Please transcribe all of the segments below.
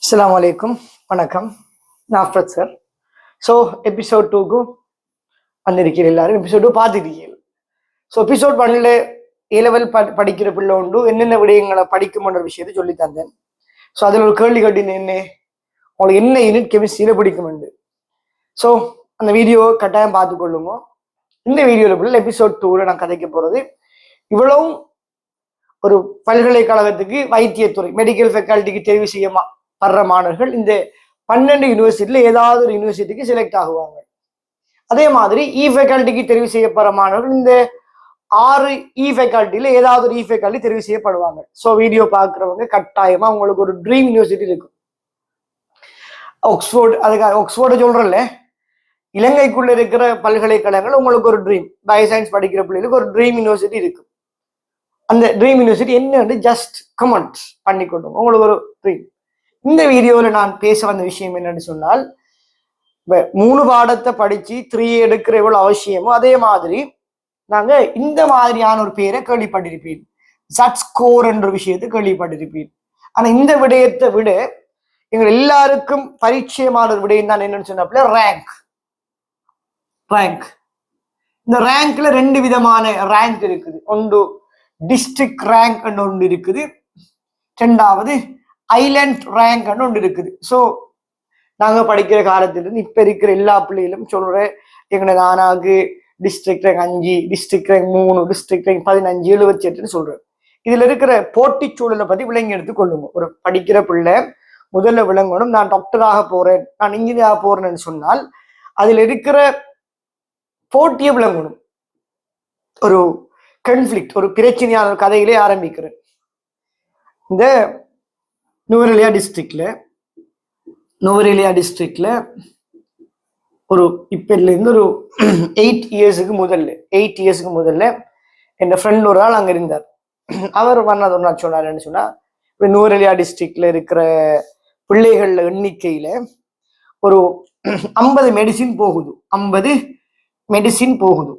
அஸ்ஸலாமு அலைக்கும் வணக்கம். நான் ஆஃப்ரத் சார். ஸோ எபிசோட் 2க்கு வந்திருக்கீங்க எல்லாரும். எபிசோட் 2 பார்த்துருக்கீங்க. ஸோ எபிசோட் 1ல் ஏ-லெவல் படிக்கிற பிள்ளை உண்டு என்னென்ன விடயங்களை படிக்கும்ன்ற விஷயத்தை சொல்லி தந்தேன். ஸோ அதில் ஒரு கேள்வி கட்டின என்ன உங்களுக்கு என்ன யூனிட் கெமிஸ்ட்ரியில் பிடிக்கும்ண்டு. ஸோ அந்த வீடியோ கட்டாயம் பார்த்துக்கொள்ளுங்க. இந்த வீடியோவில் பிள்ளை எபிசோட் 2ல் நான் கதைக்க போகிறது இவ்வளவும் ஒரு பல்கலைக்கழகத்துக்கு வைத்தியத்துறை மெடிக்கல் ஃபேக்கல்ட்டிக்கு தெரிவு செய்யப்படுற மாணவர்கள் இந்த 12 யூனிவர்சிட்டியில் ஏதாவது ஒரு யூனிவர்சிட்டிக்கு செலக்ட் ஆகுவாங்க. அதே மாதிரி ஃபேக்கல்ட்டிக்கு தெரிவு செய்யப்படுற மாணவர்கள் இந்த 6 ஃபேக்கல்ட்டியில் ஏதாவது ஒரு ஃபேக்கல்ட்டி தெரிவு செய்யப்படுவாங்க. ஸோ வீடியோ பார்க்குறவங்க கட்டாயமா உங்களுக்கு ஒரு ட்ரீம் யூனிவர்சிட்டி இருக்கும். ஆக்ஸ்போர்ட், அதுக்காக ஆக்ஸ்போர்டை சொல்றேன்ல, இலங்கைக்குள்ள இருக்கிற பல்கலைக்கழகங்கள் உங்களுக்கு ஒரு ட்ரீம். பயோசயின்ஸ் படிக்கிற பிள்ளைகளுக்கு ஒரு ட்ரீம் யூனிவர்சிட்டி இருக்கும். அந்த ட்ரீம் யூனிவர்சிட்டி என்னன்னு ஜஸ்ட் கமெண்ட் பண்ணி கொள்ளுங்க. உங்களுக்கு ஒரு ட்ரீம். இந்த வீடியோவில் நான் பேச வந்த விஷயம் என்னன்னு சொன்னால், 3 பாடத்தை படிச்சு 3 எடுக்கிற எவ்வளவு அவசியமோ அதே மாதிரி நாங்க இந்த மாதிரியான ஒரு பேரை கேள்விப்பட்டிருப்பீங்க. Z-ஸ்கோர் என்ற விஷயத்தை கேள்விப்பட்டிருப்பீங்க. ஆனா இந்த விடயத்தை விட எங்க எல்லாருக்கும் பரிச்சயமான ஒரு விடயம் தான் என்னன்னு சொன்னப்பல ரேங்க். இந்த ரேங்க்ல 2 விதமான ரேங்க் இருக்குது. ஒன்று டிஸ்ட்ரிக்ட் ரேங்க் ஒன்று இருக்குது, 2வது ஐலண்ட் ரேங்க் ஒன்று இருக்குது. ஸோ நாங்க படிக்கிற காலத்திலிருந்து இப்ப இருக்கிற எல்லா பிள்ளைகளும் சொல்றேன், எங்களை நானாக்கு district rank 5, district rank 3, district rank 15, 78 சொல்றேன். இதுல இருக்கிற போட்டி சூழலை பத்தி விளங்கி எடுத்துக்கொள்ளுங்க. ஒரு படிக்கிற பிள்ளை முதல்ல விளங்கணும், நான் டாக்டராக போறேன், நான் இன்ஜினியராக போறேன்னு சொன்னால் அதுல இருக்கிற போட்டியை விளங்கணும். ஒரு கன்ஃப்ளிக்ட், ஒரு பிரச்சனையான ஒரு கதையிலே ஆரம்பிக்கிறேன். இந்த நுவரெலியா டிஸ்ட்ரிக்ட்ல ஒரு இப்பல இருந்து ஒரு 8 இயர்ஸுக்கு முதல்ல என் ஃப்ரெண்ட் ஒரு ஆள் அங்க இருந்தார். அவர் வந்தது ஒரு நாள் சொன்னாருன்னு சொன்னா, இப்ப நுவரெலியா டிஸ்ட்ரிக்ட்ல இருக்கிற பிள்ளைகள் எண்ணிக்கையில ஒரு 50 மெடிசின் போகுது. 50 மெடிசின் போகுது.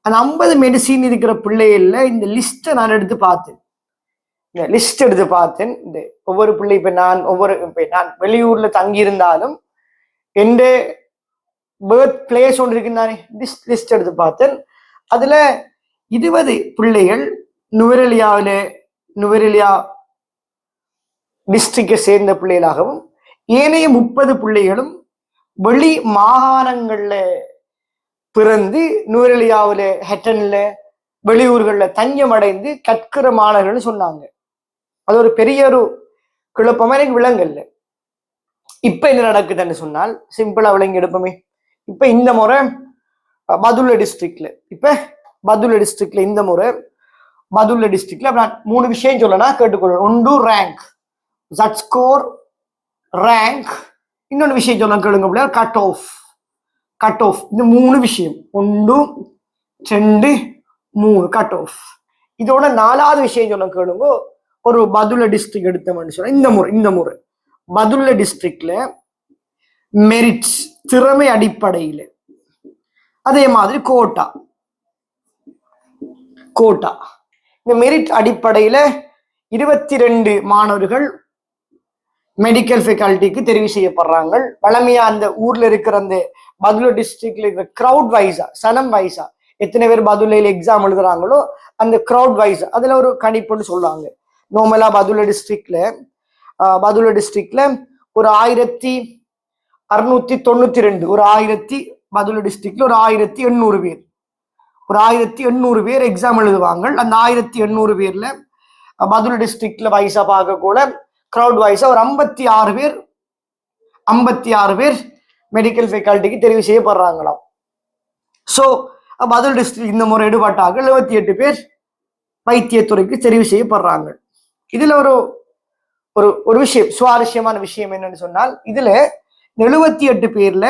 அந்த 50 மெடிசின் இருக்கிற பிள்ளைகள்ல இந்த லிஸ்ட்டை நான் எடுத்து பார்த்தேன். இந்த ஒவ்வொரு பிள்ளை இப்ப நான் வெளியூர்ல தங்கி இருந்தாலும் எந்த பேர்த் பிளேஸ் ஒன்று இருக்குன்னு லிஸ்ட் எடுத்து பார்த்தேன். அதுல 20 பிள்ளைகள் நுவரெலியா டிஸ்ட்ரிக்டை சேர்ந்த பிள்ளைகளாகவும் ஏனைய 30 பிள்ளைகளும் வெளி மாகாணங்கள்ல பிறந்து நுவரெலியாவில ஹெட்டன்ல வெளியூர்கள்ல தஞ்சம் அடைந்து கற்கிற மாணவர்கள்னு சொன்னாங்க. அது ஒரு பெரிய ஒரு குழப்பமா எனக்கு விளங்கல்ல. இப்ப என்ன நடக்குதுன்னு சொன்னால் சிம்பிளா விளங்கி எடுப்போமே. இப்ப இந்த முறை பதுல்ல டிஸ்ட்ரிக்ட்ல நான் 3 விஷயம் சொல்லலாம், கேட்டுக்கொள்ள. ஒன்று ரேங்க், Z-ஸ்கோர், ரேங்க். இன்னொன்று விஷயம் சொல்ல கேளுங்க, கட் ஆஃப். இந்த 3 விஷயம், 1, 2, 3 கட் ஆஃப். இதோட 4வது விஷயம் சொல்ல கேளுங்க. ஒரு பதுல்ல டிஸ்ட்ரிக்ட் எடுத்தோம்னு சொன்னா இந்த முறை பதுல்ல டிஸ்ட்ரிக்ட்ல மெரிட்ஸ், திறமை அடிப்படையில், அதே மாதிரி கோட்டா. இந்த மெரிட் அடிப்படையில 22 மாணவர்கள் மெடிக்கல் ஃபேக்கல்ட்டிக்கு தெரிவு செய்யப்படுறாங்க. வளமையா அந்த ஊர்ல இருக்கிற அந்த பதுல்ல டிஸ்ட்ரிக்ட்ல இருக்கிற கிரவுட் வைஸா, சனம் வைஸா எத்தனை பேர் பதுல்லையில எக்ஸாம் எழுதுறாங்களோ அந்த கிரவுட் வைஸா அதுல ஒரு கணிப்புன்னு சொல்லுவாங்க. நார்மலா பதுல்ல டிஸ்ட்ரிக்ட்ல ஒரு 1692 பதுல்ல டிஸ்ட்ரிக்ட்ல ஒரு 1800 பேர் எக்ஸாம் எழுதுவாங்க. அந்த 1800 பேர்ல பதுல்ல டிஸ்ட்ரிக்ட்ல வைஸா பார்க்க கூட கிரவுட் வைஸா ஒரு 56 பேர் மெடிக்கல் ஃபேக்கல்ட்டிக்கு தெரிவு செய்யப்படுறாங்களாம். ஸோ பதுல் டிஸ்ட்ரிக்ட் இந்த முறை ஈடுபட்டாக 78 பேர் வைத்தியத்துறைக்கு தெரிவு செய்யப்படுறாங்க. இதுல ஒரு விஷயம், சுவாரஸ்யமான விஷயம் என்னன்னு சொன்னால், இதுல 78 பேர்ல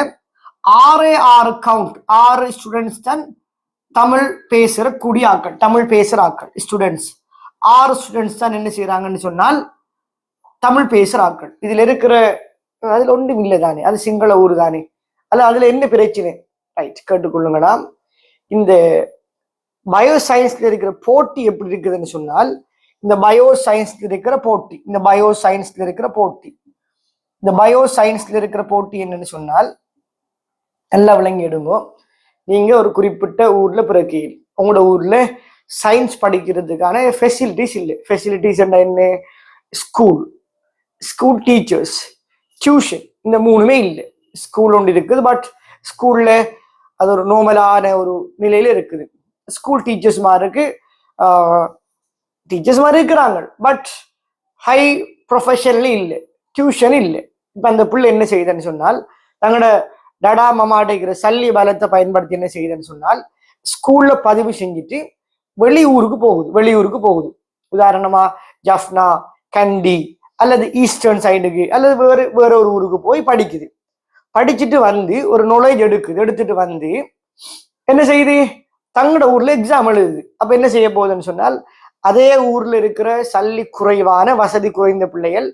6 ஸ்டூடெண்ட்ஸ் தான் தமிழ் பேசுற ஆட்கள். ஸ்டூடெண்ட்ஸ் 6 ஸ்டூடெண்ட்ஸ் தான் என்ன செய்யறாங்கன்னு சொன்னால் தமிழ் பேசுற ஆட்கள். இதுல இருக்கிற அதுல ஒன்றும் இல்லை தானே, அது சிங்கள ஊர் தானே, அதுல என்ன பிரச்சனை? ரைட், கேட்டுக்கொள்ளுங்கடா. இந்த பயோசயின்ஸ்ல இருக்கிற போட்டி எப்படி இருக்குதுன்னு சொன்னால், இந்த பயோ சயின்ஸ்ல இருக்கிற போட்டி. இந்த பயோ சயின்ஸ்ல இருக்கிற போட்டி இந்த பயோ சயின்ஸ்ல இருக்கிற போட்டி என்னன்னு சொன்னால் நல்லா விளங்கிடுங்க. நீங்க ஒரு குறிப்பிட்ட ஊர்ல பிறக்கீங்க. உங்களோட ஊர்ல சயின்ஸ் படிக்கிறதுக்கான ஃபெசிலிட்டிஸ் இல்லை. ஃபெசிலிட்டிஸ் என்ன? ஸ்கூல், ஸ்கூல் டீச்சர்ஸ், டியூஷன், இந்த மூணுமே இல்லை. ஸ்கூல் ஒன்று இருக்குது, பட் ஸ்கூல்ல அது ஒரு நார்மலான ஒரு நிலையில இருக்குது. ஸ்கூல் டீச்சர்ஸ் மாதிரி இருக்கிறாங்க, பட் ஹை ப்ரொஃபஷனலி இல்லை. டியூஷன் இல்லை. இப்போ அந்த பிள்ளை என்ன செய்யுதுன்னு சொன்னால் தங்களோட டடா மமாட்டிக்கிற சல்லி பலத்தை பயன்படுத்தி என்ன செய்யுதுன்னு சொன்னால் ஸ்கூல்ல பதிவு செஞ்சுட்டு வெளியூருக்கு போகுது. உதாரணமா ஜஃப்னா, கண்டி அல்லது ஈஸ்டர்ன் சைடுக்கு அல்லது வேற ஒரு ஊருக்கு போய் படிக்குது. படிச்சுட்டு வந்து ஒரு நாலேஜ் எடுத்துட்டு வந்து என்ன செய்யுது? தங்களோட ஊர்ல எக்ஸாம் எழுதுது. அப்ப என்ன செய்ய போகுதுன்னு சொன்னால் அதே ஊர்ல இருக்கிற சல்லி குறைவான வசதி குறைந்த பிள்ளைகள்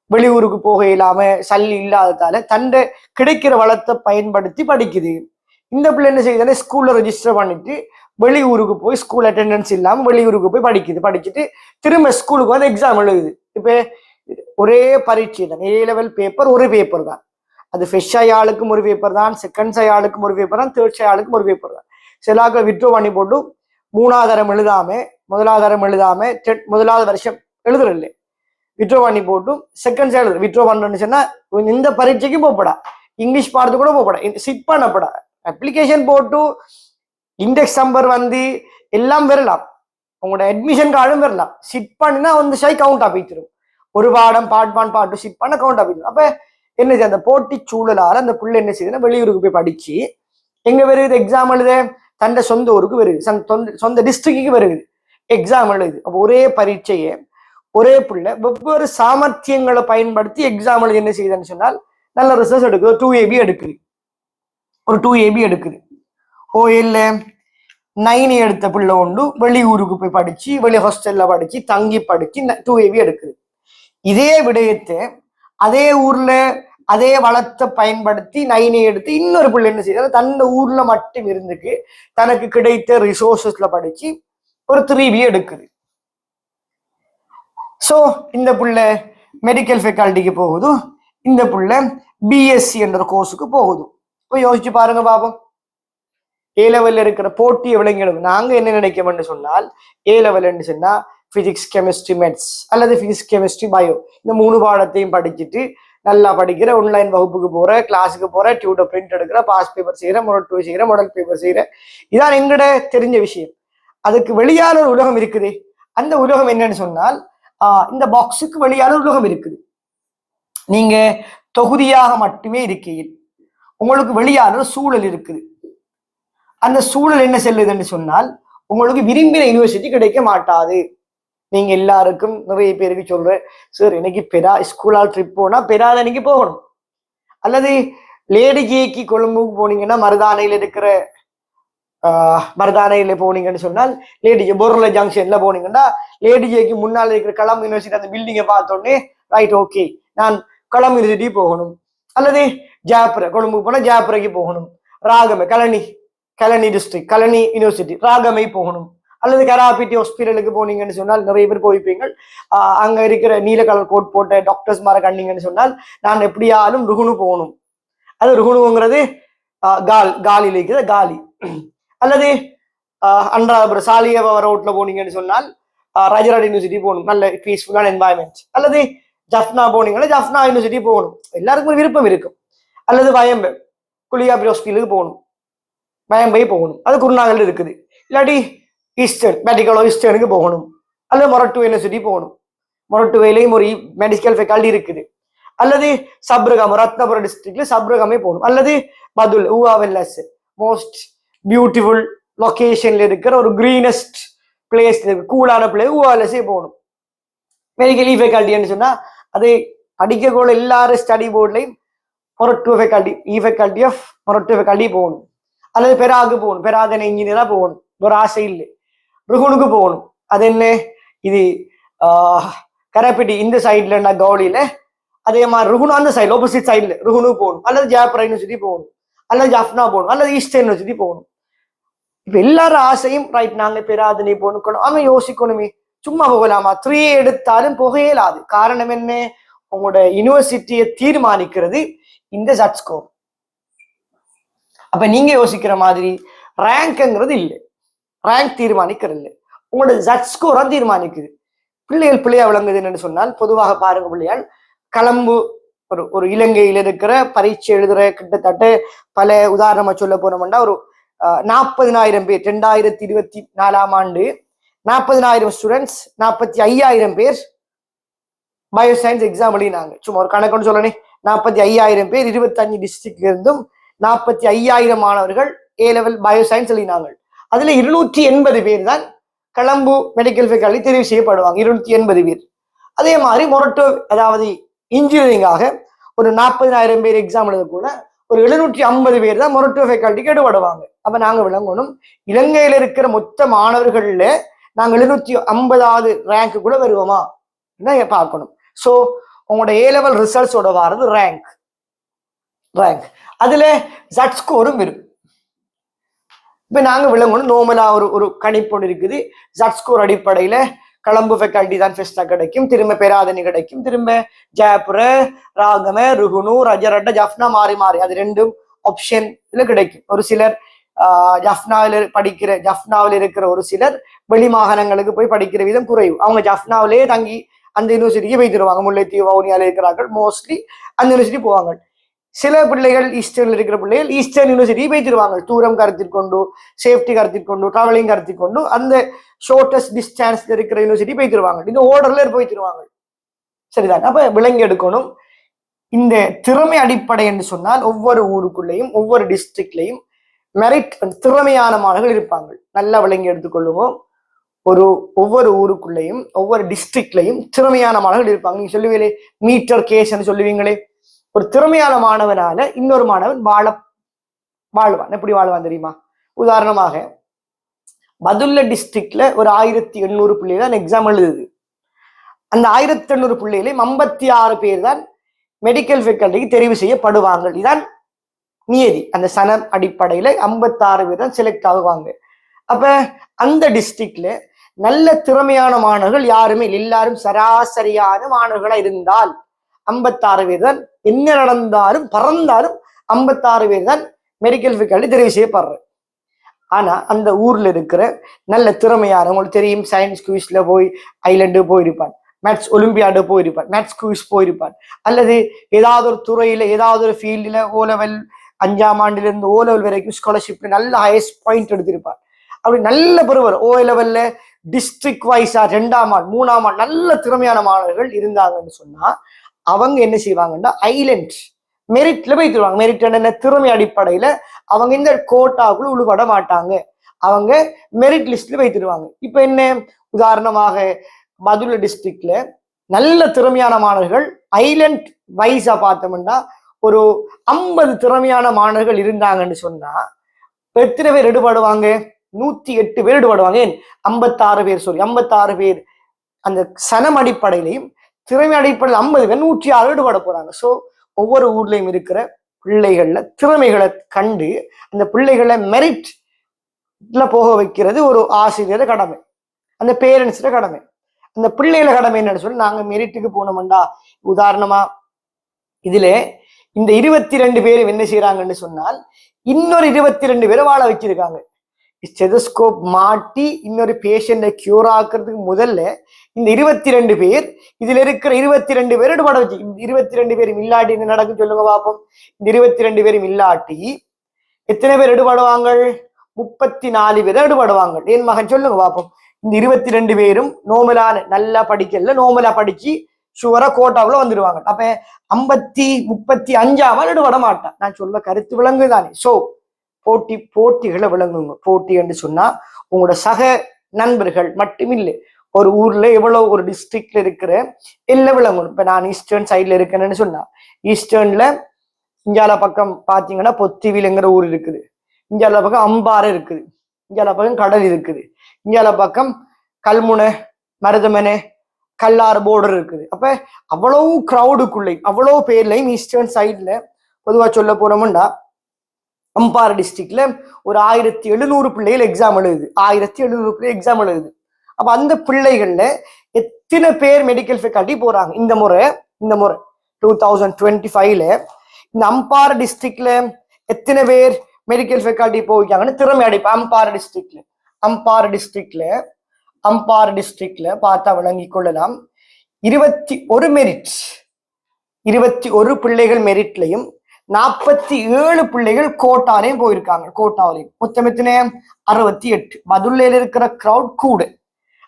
வெளியூருக்கு போக இல்லாம சல்லி இல்லாததால தண்டை கிடைக்கிற வளத்தை பயன்படுத்தி படிக்குது. இந்த பிள்ளை என்ன செய்யுதுன்னா ஸ்கூல்ல ரெஜிஸ்டர் பண்ணிட்டு வெளியூருக்கு போய் ஸ்கூல் அட்டெண்டன்ஸ் இல்லாம வெளியூருக்கு போய் படிச்சுட்டு திரும்ப ஸ்கூலுக்கு வந்து எக்ஸாம் எழுதுது. இப்ப ஒரே பரீட்சை தான், ஏ லெவல் பேப்பர் ஒரு பேப்பர் தான். அது ஃபெஷ் ஆளுக்கும் ஒரு பேப்பர் தான், செகண்ட் ஆளுக்கும் ஒரு பேப்பர் தான், தேர்ட் ஆளுக்கும் ஒரு பேப்பர் தான். சிலாக்கள் விட்ரோ பண்ணி போட்டு முதலாவது வருஷம் எழுதுறதில்லை, விட்ரோ பண்ணி போட்டு செகண்ட் எழுது. விட்ரோ பண்ணுன்னு சொன்னா இந்த பரீட்சைக்கும் போகப்படா, இங்கிலீஷ் பாடத்து கூட போகப்படா, சிட் பண்ணப்படா. அப்ளிகேஷன் போட்டு இண்டெக்ஸ் நம்பர் வந்து எல்லாம் வரலாம், உங்களோட அட்மிஷன் கார்டும் வரலாம். சிட் பண்ணினா வந்து கவுண்ட் ஆகிச்சிடும். ஒரு பாடம் பார்ட் 1 பார்ட் 2 சிட் பண்ண கவுண்ட் ஆகிடும். அப்ப என்ன செய்ய, அந்த போட்டி சூழலால அந்த பிள்ளை என்ன செய்யுதுன்னா வெளியூருக்கு போய் படிச்சு எங்க வருது எக்ஸாம் எழுத? தன்னை சொந்த ஊருக்கு வருது, சொந்த டிஸ்ட்ரிக்டுக்கு வருது, எக்ஸாம் எழுது. அப்போ ஒரே பரீட்சையை ஒரே பிள்ளை வெவ்வேறு சாமர்த்தியங்களை பயன்படுத்தி எக்ஸாம் எழுதி என்ன செய்யுதுன்னு சொன்னால் நல்ல ரிசல்ட் எடுக்குது. 2AB எடுக்குது. ஒரு 2AB எடுக்குது. ஓஎல்ல 9 எடுத்த பிள்ளை உண்டு வெளியூருக்கு போய் படிச்சு வெளி ஹாஸ்டல்ல படிச்சு தங்கி படிச்சு 2AB எடுக்குது. இதே விடயத்தை அதே ஊர்ல அதே வளத்தை பயன்படுத்தி 9 எடுத்து இன்னொரு பிள்ளை என்ன செய்யுது, தன்னை ஊர்ல மட்டும் இருந்துக்கு தனக்கு கிடைத்த ரிசோர்சஸ்ல படிச்சு ஒரு 3B எடுக்குது. ஸோ இந்த பிள்ளை மெடிக்கல் ஃபேக்கல்ட்டிக்கு போகுது, இந்த பிள்ளை பிஎஸ்சி என்ற கோர்ஸுக்கு போகுது. இப்போ யோசிச்சு பாருங்க பாப்போம், ஏ லெவல்ல இருக்கிற போட்டியை விளங்கிடும். நாங்க என்ன நினைக்கணும்னு சொன்னால் ஏ லெவல்னு சொன்னா பிசிக்ஸ், கெமிஸ்ட்ரி, மேத்ஸ் அல்லது பிசிக்ஸ், கெமிஸ்ட்ரி, பயோ இந்த 3 பாடத்தையும் படிச்சுட்டு நல்லா படிக்கிற, ஆன்லைன் வகுப்புக்கு போற, கிளாஸுக்கு போற, டியூட்டர் பிரிண்ட் எடுக்கிற, பாஸ் பேப்பர் செய்யற, மொடல் 2 செய்யற, மாடல் பேப்பர் செய்யற, இதான் எங்கட தெரிஞ்ச விஷயம். அதுக்கு வெளியான ஒரு உலகம் இருக்குது. அந்த உலகம் என்னன்னு சொன்னால் இந்த பாக்ஸுக்கு வெளியான உலகம் இருக்குது. நீங்க தொகுதியாக மட்டுமே இருக்கீங்க, உங்களுக்கு வெளியான சூழல் இருக்குது. அந்த சூழல் என்ன செல்லுதுன்னு சொன்னால் உங்களுக்கு விரும்பின யூனிவர்சிட்டி கிடைக்க மாட்டாது. நீங்க எல்லாருக்கும் நிறைய பேருக்கு சொல்ற, சார் எனக்கு ஸ்கூலால் ட்ரிப் போனா பெராதனைக்கு போகணும், அல்லது லேடி ஜேக்கு கொழும்புக்கு போனீங்கன்னா மருதானையில போனீங்கன்னு சொன்னால் லேடி ஜே பொருள ஜங்ஷன்ல போனீங்கன்னா லேடி ஜேக்கு முன்னால் இருக்கிற கலாம் யூனிவர்சிட்டி அந்த பில்டிங்கை பார்த்தோன்னே ரைட் ஓகே நான் கலாம் யூனிவர்சிட்டி போகணும், அல்லது ஜாப்ர கொழும்புக்கு போனா ஜாப்ரைக்கு போகணும், ராகமே கலனி டிஸ்ட்ரிக்ட் கலனி யூனிவர்சிட்டி ராகமை போகணும், அல்லது கராபிட்டி ஹாஸ்பிட்டலுக்கு போனீங்கன்னு சொன்னால் நிறைய பேர் போய்ப்பீங்கள். அங்க இருக்கிற நீல கலர் கோட் போட்ட டாக்டர்ஸ் மார கண்டீங்கன்னு சொன்னால் நான் எப்படியாலும் ருகுணு போகணும். அது ருகுணுங்கிறது காலியில் இருக்கிற காலி. அல்லது அன்றாபுரம் சாலியவ ரோட்ல போனீங்கன்னு சொன்னால் ராஜராஜ யூனிவர்சிட்டி போகணும், நல்ல பீஸ்ஃபுல்லான என்வாயன்மெண்ட். அல்லது ஜஃப்னா போனீங்கன்னா ஜஃப்னா யூனிவர்சிட்டி போகணும், எல்லாருக்கும் விருப்பம் இருக்கும். அல்லது வயம்பை குளியாபுரி ஹாஸ்பிட்டலுக்கு போகணும், வயம்பை போகணும், அது குருநாகல் இருக்குது. இல்லாட்டி ஈஸ்டர்ன் மெடிக்கலோ ஈஸ்டர்னுக்கு போகணும், அல்லது மொரட்டு யூனிவர்சிட்டி போகணும், மொரட்டுவையிலையும் ஒரு மெடிக்கல் ஃபேக்கல்ட்டி இருக்குது. அல்லது சப்ரகம் ரத்னபுரம் டிஸ்ட்ரிக்ட்ல சப்ரகமே போகணும், அல்லது பதுல் ஊஆவெல்எஸ் மோஸ்ட் பியூட்டிஃபுல் லொகேஷன்ல இருக்கிற ஒரு கிரீனஸ்ட் பிளேஸ் கூலான பிளேஸ் ஊஆவெல்எஸ்ஸே போகணும். மெடிக்கல் ஃபேக்கல்ட்டின்னு சொன்னா அது படிக்கக்கூட எல்லாரும் ஸ்டடி போர்ட்லையும் மொரட்டு ஃபேக்கல்ட்டி ஃபேக்கல்ட்டி ஆஃப் மொரட்டு ஃபேக்கல்ட்டி போகணும், அல்லது பெராகு போகணும், பெராதன இன்ஜினியரா போகணும், ஒரு ஆசை இல்லை. ருகுணுக்கு போகணும், அது என்ன இது கரப்பிட்டி இந்த சைட்ல கவுலியில, அதே மாதிரி ருகுணு அந்த சைடு ஆப்போசிட் சைட்ல ருகுணு போகணும், அல்லது ஜாப்ரா யூனிவர்சிட்டி போகணும், அல்லது ஜாஃப்னா போகணும், அல்லது ஈஸ்டர்ன் யூனிவர்சிட்டி போகணும். இப்ப எல்லாரும் ஆசையும் ரைட் நாங்க பெராதனை போகணும். அவன் யோசிக்கணுமே சும்மா போகலாமா? 3A எடுத்தாலும் போக இயலாது. காரணம் என்ன? உங்களோட யூனிவர்சிட்டியை தீர்மானிக்கிறது இந்த ஜட் ஸ்கோர். அப்ப நீங்க யோசிக்கிற மாதிரி ரேங்க்ங்கிறது இல்லை, ரேங்க் தீர்மானிக்கிறது இல்லை, உங்களோட ஜட் ஸ்கோரா தீர்மானிக்குது. பிள்ளைகள் பிள்ளையா விளங்குதுன்னு சொன்னால் பொதுவாக பாருங்க, பிள்ளையால் கலம்பு ஒரு இலங்கையில் இருக்கிற பரீட்சை எழுதுற கிட்டத்தட்ட பல உதாரணமா சொல்ல போனோம்னா ஒரு 40,000 பேர் 2024ஆம் ஆண்டு 40,000 ஸ்டூடெண்ட்ஸ் 45,000 பேர் பயோசயின்ஸ் எக்ஸாம் எழுதினாங்க. சும்மா ஒரு கணக்குன்னு சொல்லணே, 45,000 பேர் 25 டிஸ்ட்ரிக்ட்ல இருந்தும் 45,000 மாணவர்கள் A-level பயோசயின்ஸ் எழுதினாங்க. அதுல 280 பேர் தான் கலம்பு மெடிக்கல் ஃபேக்கல்டி தெரிவு செய்யப்படுவாங்க, 280 பேர். அதே மாதிரி மொரட்டோ, அதாவது இன்ஜினியரிங்காக ஒரு 40,000 பேர் எக்ஸாம் எழுத கூட ஒரு 750 பேர் தான் மொரட்டோ ஃபேக்கல்டிக்கு எடுபடுவாங்க. அப்ப நாங்க விளங்கணும், இலங்கையில இருக்கிற மொத்த மாணவர்கள்ல நாங்க 750வது ரேங்க் கூட வருவோமா பார்க்கணும். ஸோ உங்களோட A-level ரிசல்ட்ஸோட வாரது ரேங்க். அதுல ஜட் ஸ்கோரும் வரும். இப்ப நாங்க விளங்கணும், நோமலா ஒரு கணிப்பு இருக்குது. ஜட் ஸ்கோர் அடிப்படையில கலம்பு ஃபேக்கல்டி தான் ஃபெஸ்டா கிடைக்கும், திரும்ப பெராதனி கிடைக்கும், திரும்ப ஜாப்புர, ராகம, ருகுனு, ரஜரட்ட, ஜஃப்னா மாறி மாறி அது ரெண்டும் ஆப்ஷன்ல கிடைக்கும். ஒரு சிலர் ஜஃப்னாவில் இருக்கிற ஒரு சிலர் வெளி மாகாணங்களுக்கு போய் படிக்கிற விதம் குறைவு. அவங்க ஜஃப்னாவிலே தங்கி அந்த யூனிவர்சிட்டிக்கு போய் தருவாங்க. முல்லைத்தீவு வவுனியாவில் இருக்கிறார்கள், மோஸ்ட்லி அந்த யூனிவர்சிட்டி போவாங்க. சில பிள்ளைகள் ஈஸ்டர்ன்ல இருக்கிற பிள்ளைகள் ஈஸ்டர்ன் யூனிவர்சிட்டி போய் தருவாங்க. தூரம் கருத்தில் கொண்டு, சேஃப்டி கருத்தில் கொண்டு, டிராவலிங் கருத்தில் கொண்டு அந்த ஷார்டஸ்ட் டிஸ்டன்ஸ்ல இருக்கிற யூனிவர்சிட்டி போய் தருவாங்க. இந்த ஓர்டர்ல போய் தருவாங்க. சரிதான். அப்ப விளங்கி எடுக்கணும், இந்த திறமை அடிப்படை என்று சொன்னால் ஒவ்வொரு ஊருக்குள்ளேயும் ஒவ்வொரு டிஸ்ட்ரிக்ட்லையும் மெரிட் திறமையான மாணவர்கள் இருப்பாங்க. நல்லா விளங்கி எடுத்துக்கொள்ளுவோம். ஒவ்வொரு ஊருக்குள்ளேயும் ஒவ்வொரு டிஸ்ட்ரிக்ட்லையும் திறமையான மாணவர்கள் இருப்பாங்க. நீங்க சொல்லுவீங்களே மீட்டர் கேஸ்ன்னு சொல்லுவீங்களே, ஒரு திறமையான மாணவனால இன்னொரு மாணவன் வாழ்வான். எப்படி வாழ்வான் தெரியுமா? உதாரணமாக பதுல்ல டிஸ்ட்ரிக்ட்ல ஒரு 1800 பிள்ளைகள் தான் எக்ஸாம் எழுதுது. அந்த 1800 பிள்ளைகளையும் 56 பேர் தான் மெடிக்கல் ஃபேக்கல்டிக்கு தெரிவு செய்யப்படுவாங்க. இதுதான் நியதி. அந்த சனம் அடிப்படையில 56 பேர் தான் செலக்ட் ஆகுவாங்க. அப்ப அந்த டிஸ்ட்ரிக்ட்ல நல்ல திறமையான மாணவர்கள் யாருமே, எல்லாரும் சராசரியான மாணவர்களா இருந்தால் 56 பேர் தான், என்ன நடந்தாலும் பறந்தாலும் 56 பேர் தான் மெடிக்கல் ஃபேக்கல்டி தெரிவு செய்யப்படுற. ஆனா அந்த ஊர்ல இருக்கிற நல்ல திறமையான, உங்களுக்கு தெரியும், சயின்ஸ் குவிஸ்ல போய் ஐலண்டு போயிருப்பான், மேத்ஸ் ஒலிம்பியாடு போயிருப்பான், மேத்ஸ் குவிஸ் போயிருப்பான், அல்லது ஏதாவது ஒரு துறையில ஏதாவது ஒரு ஃபீல்டில் O-level 5ஆம் ஆண்டுல இருந்து O-level வரைக்கும் ஸ்காலர்ஷிப்ல நல்ல ஹையஸ்ட் பாயிண்ட் எடுத்திருப்பான். அப்படி நல்ல பெறுவர் O-levelல டிஸ்ட்ரிக்ட் வைஸா 2ஆம் ஆண்டு 3ஆம் ஆண்டு நல்ல திறமையான மாணவர்கள் இருந்தாங்கன்னு சொன்னா அவங்க என்ன செய்வாங்கன்னா ஐலண்ட் மெரிட்ல போய் தருவாங்க. மெரிட் என்ன? திறமை அடிப்படையில அவங்க இந்த கோட்டாக்குள்ள உள்பட மாட்டாங்க, அவங்க மெரிட் லிஸ்ட்ல போய் தருவாங்க. இப்ப என்ன, உதாரணமாக பதுளை டிஸ்ட்ரிக்ட்ல நல்ல திறமையான மாணவர்கள் ஐலண்ட் வைஸா பார்த்தோம்னா ஒரு 50 திறமையான மாணவர்கள் இருந்தாங்கன்னு சொன்னா எத்தனை பேர் எடுபடுவாங்க? 108 பேர் எடுபடுவாங்க. 56 பேர் 56 பேர் அந்த சனம் அடிப்படையிலையும் திறமை அடிப்படையில் 50 பேர் 106 எடுபட போறாங்க. ஸோ ஒவ்வொரு ஊர்லயும் இருக்கிற பிள்ளைகள்ல திறமைகளை கண்டு அந்த பிள்ளைகளை மெரிட்ல போக வைக்கிறது ஒரு ஆசிரியர் கடமை, அந்த பேரண்ட்ஸோட கடமை. அந்த பிள்ளைகளை கடமை என்னன்னு சொல்லி நாங்க மெரிட்டுக்கு போனோம்டா, உதாரணமா இதுல இந்த 22 பேரும் என்ன செய்யறாங்கன்னு சொன்னால் இன்னொரு 22 பேரை வாழ வச்சிருக்காங்க. ஸ்டெதஸ்கோப் மாட்டி இன்னொரு பேஷண்ட கியூர் ஆக்குறதுக்கு முதல்ல இந்த 22 பேர், இதுல இருக்கிற 22 பேர் எடுபட வச்சு, 22 பேரும் இல்லாட்டி என்ன நடக்கும் சொல்லுங்க பாப்போம். இந்த 22 பேரும் இல்லாட்டி எத்தனை பேர் எடுபடுவாங்க? 34 பேர் எடுபடுவாங்க. என் மகன் சொல்லுங்க பாப்போம். இந்த 22 பேரும் நோமலான நல்லா படிக்கல, நோமலா படிச்சு சுவரா கோட்டாவுல வந்துடுவாங்க. அப்ப 35ஆம் எடுபட மாட்டான். நான் சொல்ல கருத்து விளங்குதானே? சோ போட்டிகளை விளங்குங்க. போட்டி என்று சொன்னா உங்களோட சக நண்பர்கள் மட்டுமில்லை, ஒரு ஊர்ல எவ்வளவு ஒரு டிஸ்ட்ரிக்ட்ல இருக்கிற எல்லாம் விளங்கணும். இப்ப நான் ஈஸ்டர்ன் சைட்ல இருக்கேன்னு சொன்னா ஈஸ்டர்ன்ல இந்தியால பக்கம் பாத்தீங்கன்னா பொத்திவில்ங்கிற ஊர் இருக்குது, இந்தியால பக்கம் அம்பாறை இருக்குது, இந்தியால பக்கம் கடல் இருக்குது, இந்தியால பக்கம் கல்முனை, மருதமனை, கல்லாறு போர்டர் இருக்குது. அப்ப அவ்வளவு கிரௌடுக்குள்ளே அவ்வளவு பேர்லையும் ஈஸ்டர்ன் சைட்ல பொதுவா சொல்ல போனோம்னா அம்பாறை டிஸ்ட்ரிக்ட்ல ஒரு 1700 பிள்ளைகள் எக்ஸாம் எழுதுது. 1700 பிள்ளைகள் எக்ஸாம் எழுதுது. அப்ப அந்த பிள்ளைகள்ல எத்தனை பேர் மெடிக்கல் ஃபேக்கல்டி போறாங்க இந்த முறை 2025ல இந்த அம்பாறை டிஸ்ட்ரிக்ட்ல எத்தனை பேர் மெடிக்கல் ஃபேக்கல்டி போய்க்காங்கன்னு திறமை அடிப்பு அம்பாறை டிஸ்ட்ரிக்ட்ல பார்த்தா விளங்கிக் கொள்ளலாம். 21 பிள்ளைகள் மெரிட்லையும் 47 பிள்ளைகள் கோட்டாலையும் போயிருக்காங்க. கோட்டாவிலையும் மொத்தம் எத்தனை 68. மதுரையில இருக்கிற கிரௌட் கூட,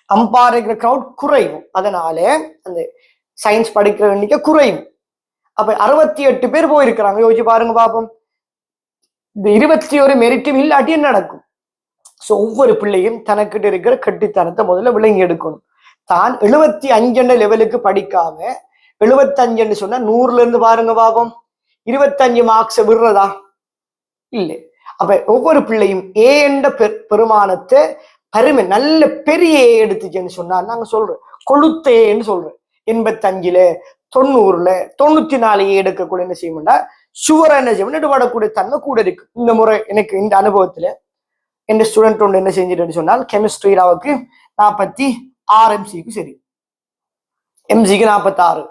அம்பாறை இருக்கிற கிரௌட் குறைவு. அதனால அந்த சயின்ஸ் படிக்கிற எண்ணிக்கை குறைவு. அப்ப 68 பேர் போயிருக்கிறாங்க. யோசிச்சு பாருங்க பாப்போம். இந்த 21 மெரிட்டும் இல்லாட்டி என்ன நடக்கும்? ஸோ ஒவ்வொரு பிள்ளையும் தனக்கிட்ட இருக்கிற கட்டித்தனத்தை முதல்ல விளங்கி எடுக்கணும். தான் 75 லெவலுக்கு படிக்காம 75 சொன்னா 100ல இருந்து பாருங்க பாப்போம் 25 மார்க்ஸ் விடுறதா இல்லை. அப்ப ஒவ்வொரு பிள்ளையும் ஏ என்ற பெருமானத்தை பருமை நல்ல பெரிய ஏ எடுத்துச்சுன்னு சொன்னா நாங்க சொல்றோம் கொளுத்தேன்னு சொல்றோம். 85ல 90ல 94 ஏ எடுக்கக்கூடிய என்ன செய்யணும்னா சுவரா என்ன செய்யணும் எடுபடக்கூடிய தன்மை கூட இருக்கு. இந்த முறை எனக்கு இந்த அனுபவத்துல என் ஸ்டூடெண்ட் ஒன்று என்ன செஞ்சிட்டு சொன்னால் கெமிஸ்ட்ரியில் அவருக்கு 46 எம்சிக்கு சரி, எம்சிக்கு 46,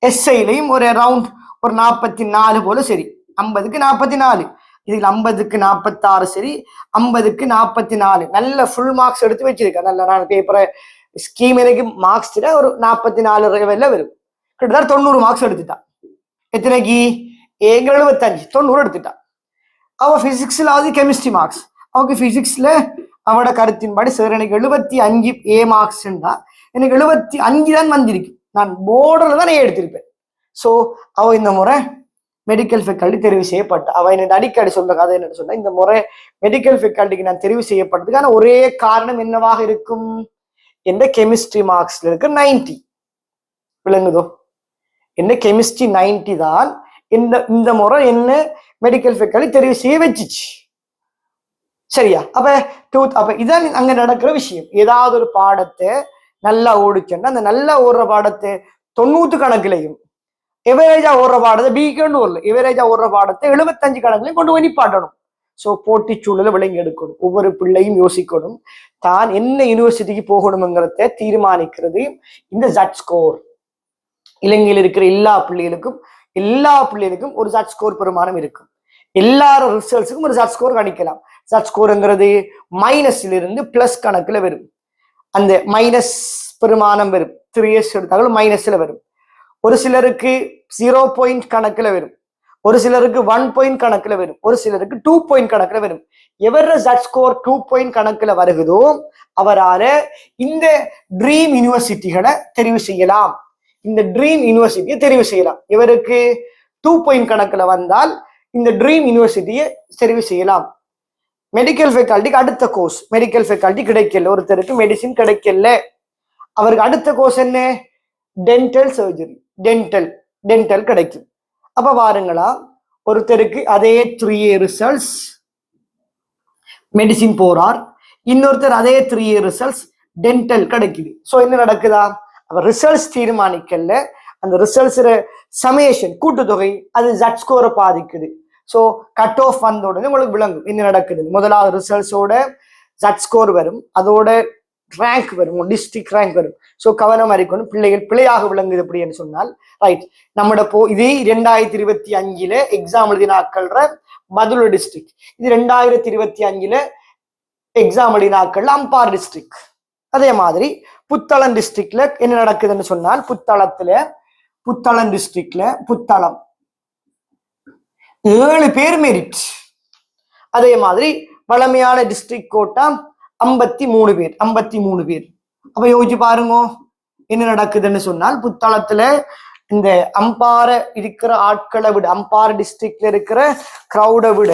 எஸ்ஐலையும் ஒரு அரவுண்ட் ஒரு 44 போல சரி, 50க்கு 44, இதுல 50க்கு 46 சரி, 50க்கு 44 நல்ல ஃபுல் மார்க்ஸ் எடுத்து வச்சிருக்கேன். நல்ல நான் பேப்பரை ஸ்கீம் எனக்கு மார்க்ஸ் ஒரு 44 லெவல்ல வரும். கிட்டத்தட்ட 90 மார்க்ஸ் எடுத்துட்டான். எத்தனைக்கு 75 90 எடுத்துட்டான். அவ பிசிக்ஸ்ல அது கெமிஸ்ட்ரி மார்க்ஸ். அவருக்கு பிசிக்ஸ்ல அவட கருத்தின்படி சார் எனக்கு 75 ஏ மார்க்ஸ்ண்டா எனக்கு 75 தான் வந்திருக்கு. நான் போர்டர்ல தான் எடுத்திருப்பேன். ஸோ அவ இந்த முறை மெடிக்கல் ஃபேக்கல்டி தெரிவு செய்யப்பட்ட. அவ என்ன அடிக்கடி சொல்ற கதை என்ன சொன்னா, இந்த முறை மெடிக்கல் ஃபேக்கல்டிக்கு நான் தெரிவு செய்யப்பட்டதுக்கான ஒரே காரணம் என்னவாக இருக்கும்? எந்த கெமிஸ்ட்ரி மார்க்ஸ்ல இருக்கு 90 விளங்குதோ? என்ன கெமிஸ்ட்ரி 90 தான் இந்த முறை என்ன மெடிக்கல் ஃபேக்கல்டி தெரிவு செய்ய வச்சிச்சு. சரியா? அப்ப இதான் அங்க நடக்கிற விஷயம். ஏதாவது ஒரு பாடத்தை நல்லா ஓடிச்சோன்னா அந்த நல்லா ஓடுற பாடத்தை 90 கணக்குலையும் எவரேஜா ஓடுற பாடத்தை பிகேன்னு வரல, எவரேஜா ஓடுற பாடத்தை 75 கணக்குலையும் கொண்டு போய் நிப்பாட்டணும். ஸோ போட்டி சூழலை விளங்கி எடுக்கணும். ஒவ்வொரு பிள்ளையும் யோசிக்கணும் தான் என்ன யூனிவர்சிட்டிக்கு போகணுங்கிறத தீர்மானிக்கிறது இந்த ஜட் ஸ்கோர். இலங்கையில் இருக்கிற எல்லா பிள்ளைகளுக்கும் ஒரு ஜட் ஸ்கோர் பெருமானம் இருக்கும். எல்லாரும் ரிசல்ட்ஸுக்கும் ஒரு ஜட் ஸ்கோர் கணிக்கலாம். ஜட் ஸ்கோருங்கிறது மைனஸ்ல இருந்து பிளஸ் கணக்குல வரும். அந்த மைனஸ் பெருமானம் வரும். 3 இயர்ஸ் எடுத்தாலும் மைனஸ்ல வரும். ஒரு சிலருக்கு 0 பாயிண்ட் கணக்குல வரும், ஒரு சிலருக்கு 1 பாயிண்ட் கணக்குல வரும், ஒரு சிலருக்கு 2 பாயிண்ட் கணக்குல வரும். எவர் ஜட் ஸ்கோர் 2 பாயிண்ட் கணக்குல வருகுதோ அவரால இந்த ட்ரீம் யூனிவர்சிட்டிகளை தெரிவு செய்யலாம். இந்த ட்ரீம் யூனிவர்சிட்டியை தெரிவு செய்யலாம். இவருக்கு 2 பாயிண்ட் கணக்குல வந்தால் இந்த ட்ரீம் யூனிவர்சிட்டியை தெரிவு செய்யலாம். மெடிக்கல் ஃபேக்கல்டிக்கு அடுத்த கோர்ஸ் மெடிக்கல் ஃபேக்கல்டி கிடைக்கல, ஒருத்தருக்கு மெடிசின் கிடைக்கல, அவருக்கு அடுத்த கோர்ஸ் என்ன? டென்டல் சர்ஜரி, டென்டல் கிடைக்கும். அப்ப பாருங்களா, ஒருத்தருக்கு அதே 3 இயர் ரிசல்ட்ஸ் மெடிசின் போறார், இன்னொருத்தர் அதே 3 இயர் ரிசல்ட்ஸ் டென்டல் கிடைக்குது. ஸோ என்ன நடக்குதா? அப்ப ரிசல்ட்ஸ் தீர்மானிக்கல, அந்த ரிசல்ட்ஸ் சமேஷன் கூட்டுத்தொகை அது ஜட் ஸ்கோரை பாதிக்குது. ஸோ கட் ஆஃப் வந்த உடனே உங்களுக்கு விளங்கும் என்ன நடக்குது. முதலாவது ரிசல்ட்ஸோட ஜட் ஸ்கோர் வரும், அதோட ரேங்க் வரும், டிஸ்ட்ரிக்ட் ரேங்க் வரும். ஸோ கவனம் அறிக்கணும். பிள்ளைகள் பிழையாக விளங்குது அப்படின்னு சொன்னால் ரைட். நம்மட இது 2025 எக்ஸாம் எழுதினாக்கள்ற மதுரை டிஸ்ட்ரிக்ட், இது 2025 எக்ஸாம் எழுதினாக்கள் அம்பாறை டிஸ்ட்ரிக்ட். அதே மாதிரி புத்தளம் டிஸ்ட்ரிக்ட்ல என்ன நடக்குதுன்னு சொன்னால் புத்தளம் டிஸ்ட்ரிக்ட்ல 7 பேர் மெரிட். அதே மாதிரி வளமையான டிஸ்ட்ரிக்ட் கோட்டா 53 பேர். அப்ப யோசிச்சு பாருங்க என்ன நடக்குதுன்னு சொன்னால், புத்தளத்துல இந்த அம்பாறை இருக்கிற ஆட்களை விட, அம்பாறை டிஸ்ட்ரிக்ட்ல இருக்கிற கிரௌடை விட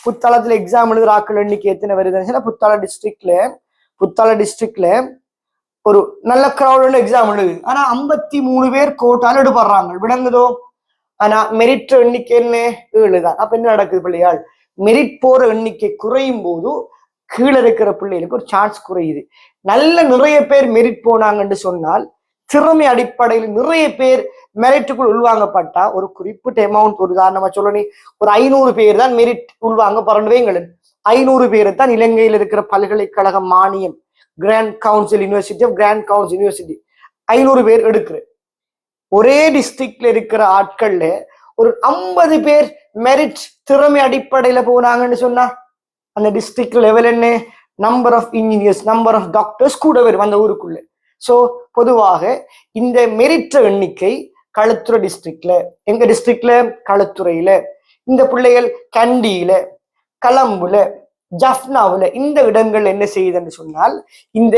புத்தளத்துல எக்ஸாம் எழுதுற ஆட்கள் எண்ணிக்கை எத்தனை வருதுன்னு புத்தள டிஸ்ட்ரிக்ட்ல ஒரு நல்ல கிரௌட் எக்ஸாம் எழுதுது. ஆனா 53 பேர் கோட்டால் எடுப்படுறாங்க, விளங்குதோ? ஆனா மெரிட் எண்ணிக்கை என்ன 7 தான். அப்ப என்ன நடக்குது பிள்ளையாள்? மெரிட் போற எண்ணிக்கை குறையும் போது கீழே இருக்கிற பிள்ளைகளுக்கு ஒரு சான்ஸ் குறையுது. நிறைய பேர் மெரிட் போனாங்கன்னு சொன்னால் திறமை அடிப்படையில் நிறைய பேர் மெரிட்டுக்குள் உள்வாங்கப்பட்டா ஒரு குறிப்பிட்ட அமௌண்ட், ஒரு உதாரணமா சொல்லணும், ஒரு 500 பேர் தான் மெரிட் உள்வாங்க பரண்டுவேங்களன். 500 பேரை தான் இலங்கையில் இருக்கிற பல்கலைக்கழக மானியம் grant council university of grant council university 500 பேர் எடுக்கிறேன். ஒரே டிஸ்ட்ரிக்ட்ல இருக்கிற ஆட்கள்ல ஒரு 50 பேர் மெரிட் திறமை அடிப்படையில போனாங்கன்னு சொன்னா அந்த டிஸ்ட்ரிக்ட் லெவல் என்ன, number of engineers, number of doctors கூட வரும் அந்த ஊருக்குள்ள. ஸோ பொதுவாக இந்த மெரிட் எண்ணிக்கை களுத்துறை டிஸ்ட்ரிக்ட்ல, எங்க டிஸ்ட்ரிக்ட்ல களுத்துறையில, இந்த பிள்ளைகள் கண்டியில, கலம்புல, ஜஃப்னாவுல, இந்த இடங்கள் என்ன செய்யுதுன்னு சொன்னால் இந்த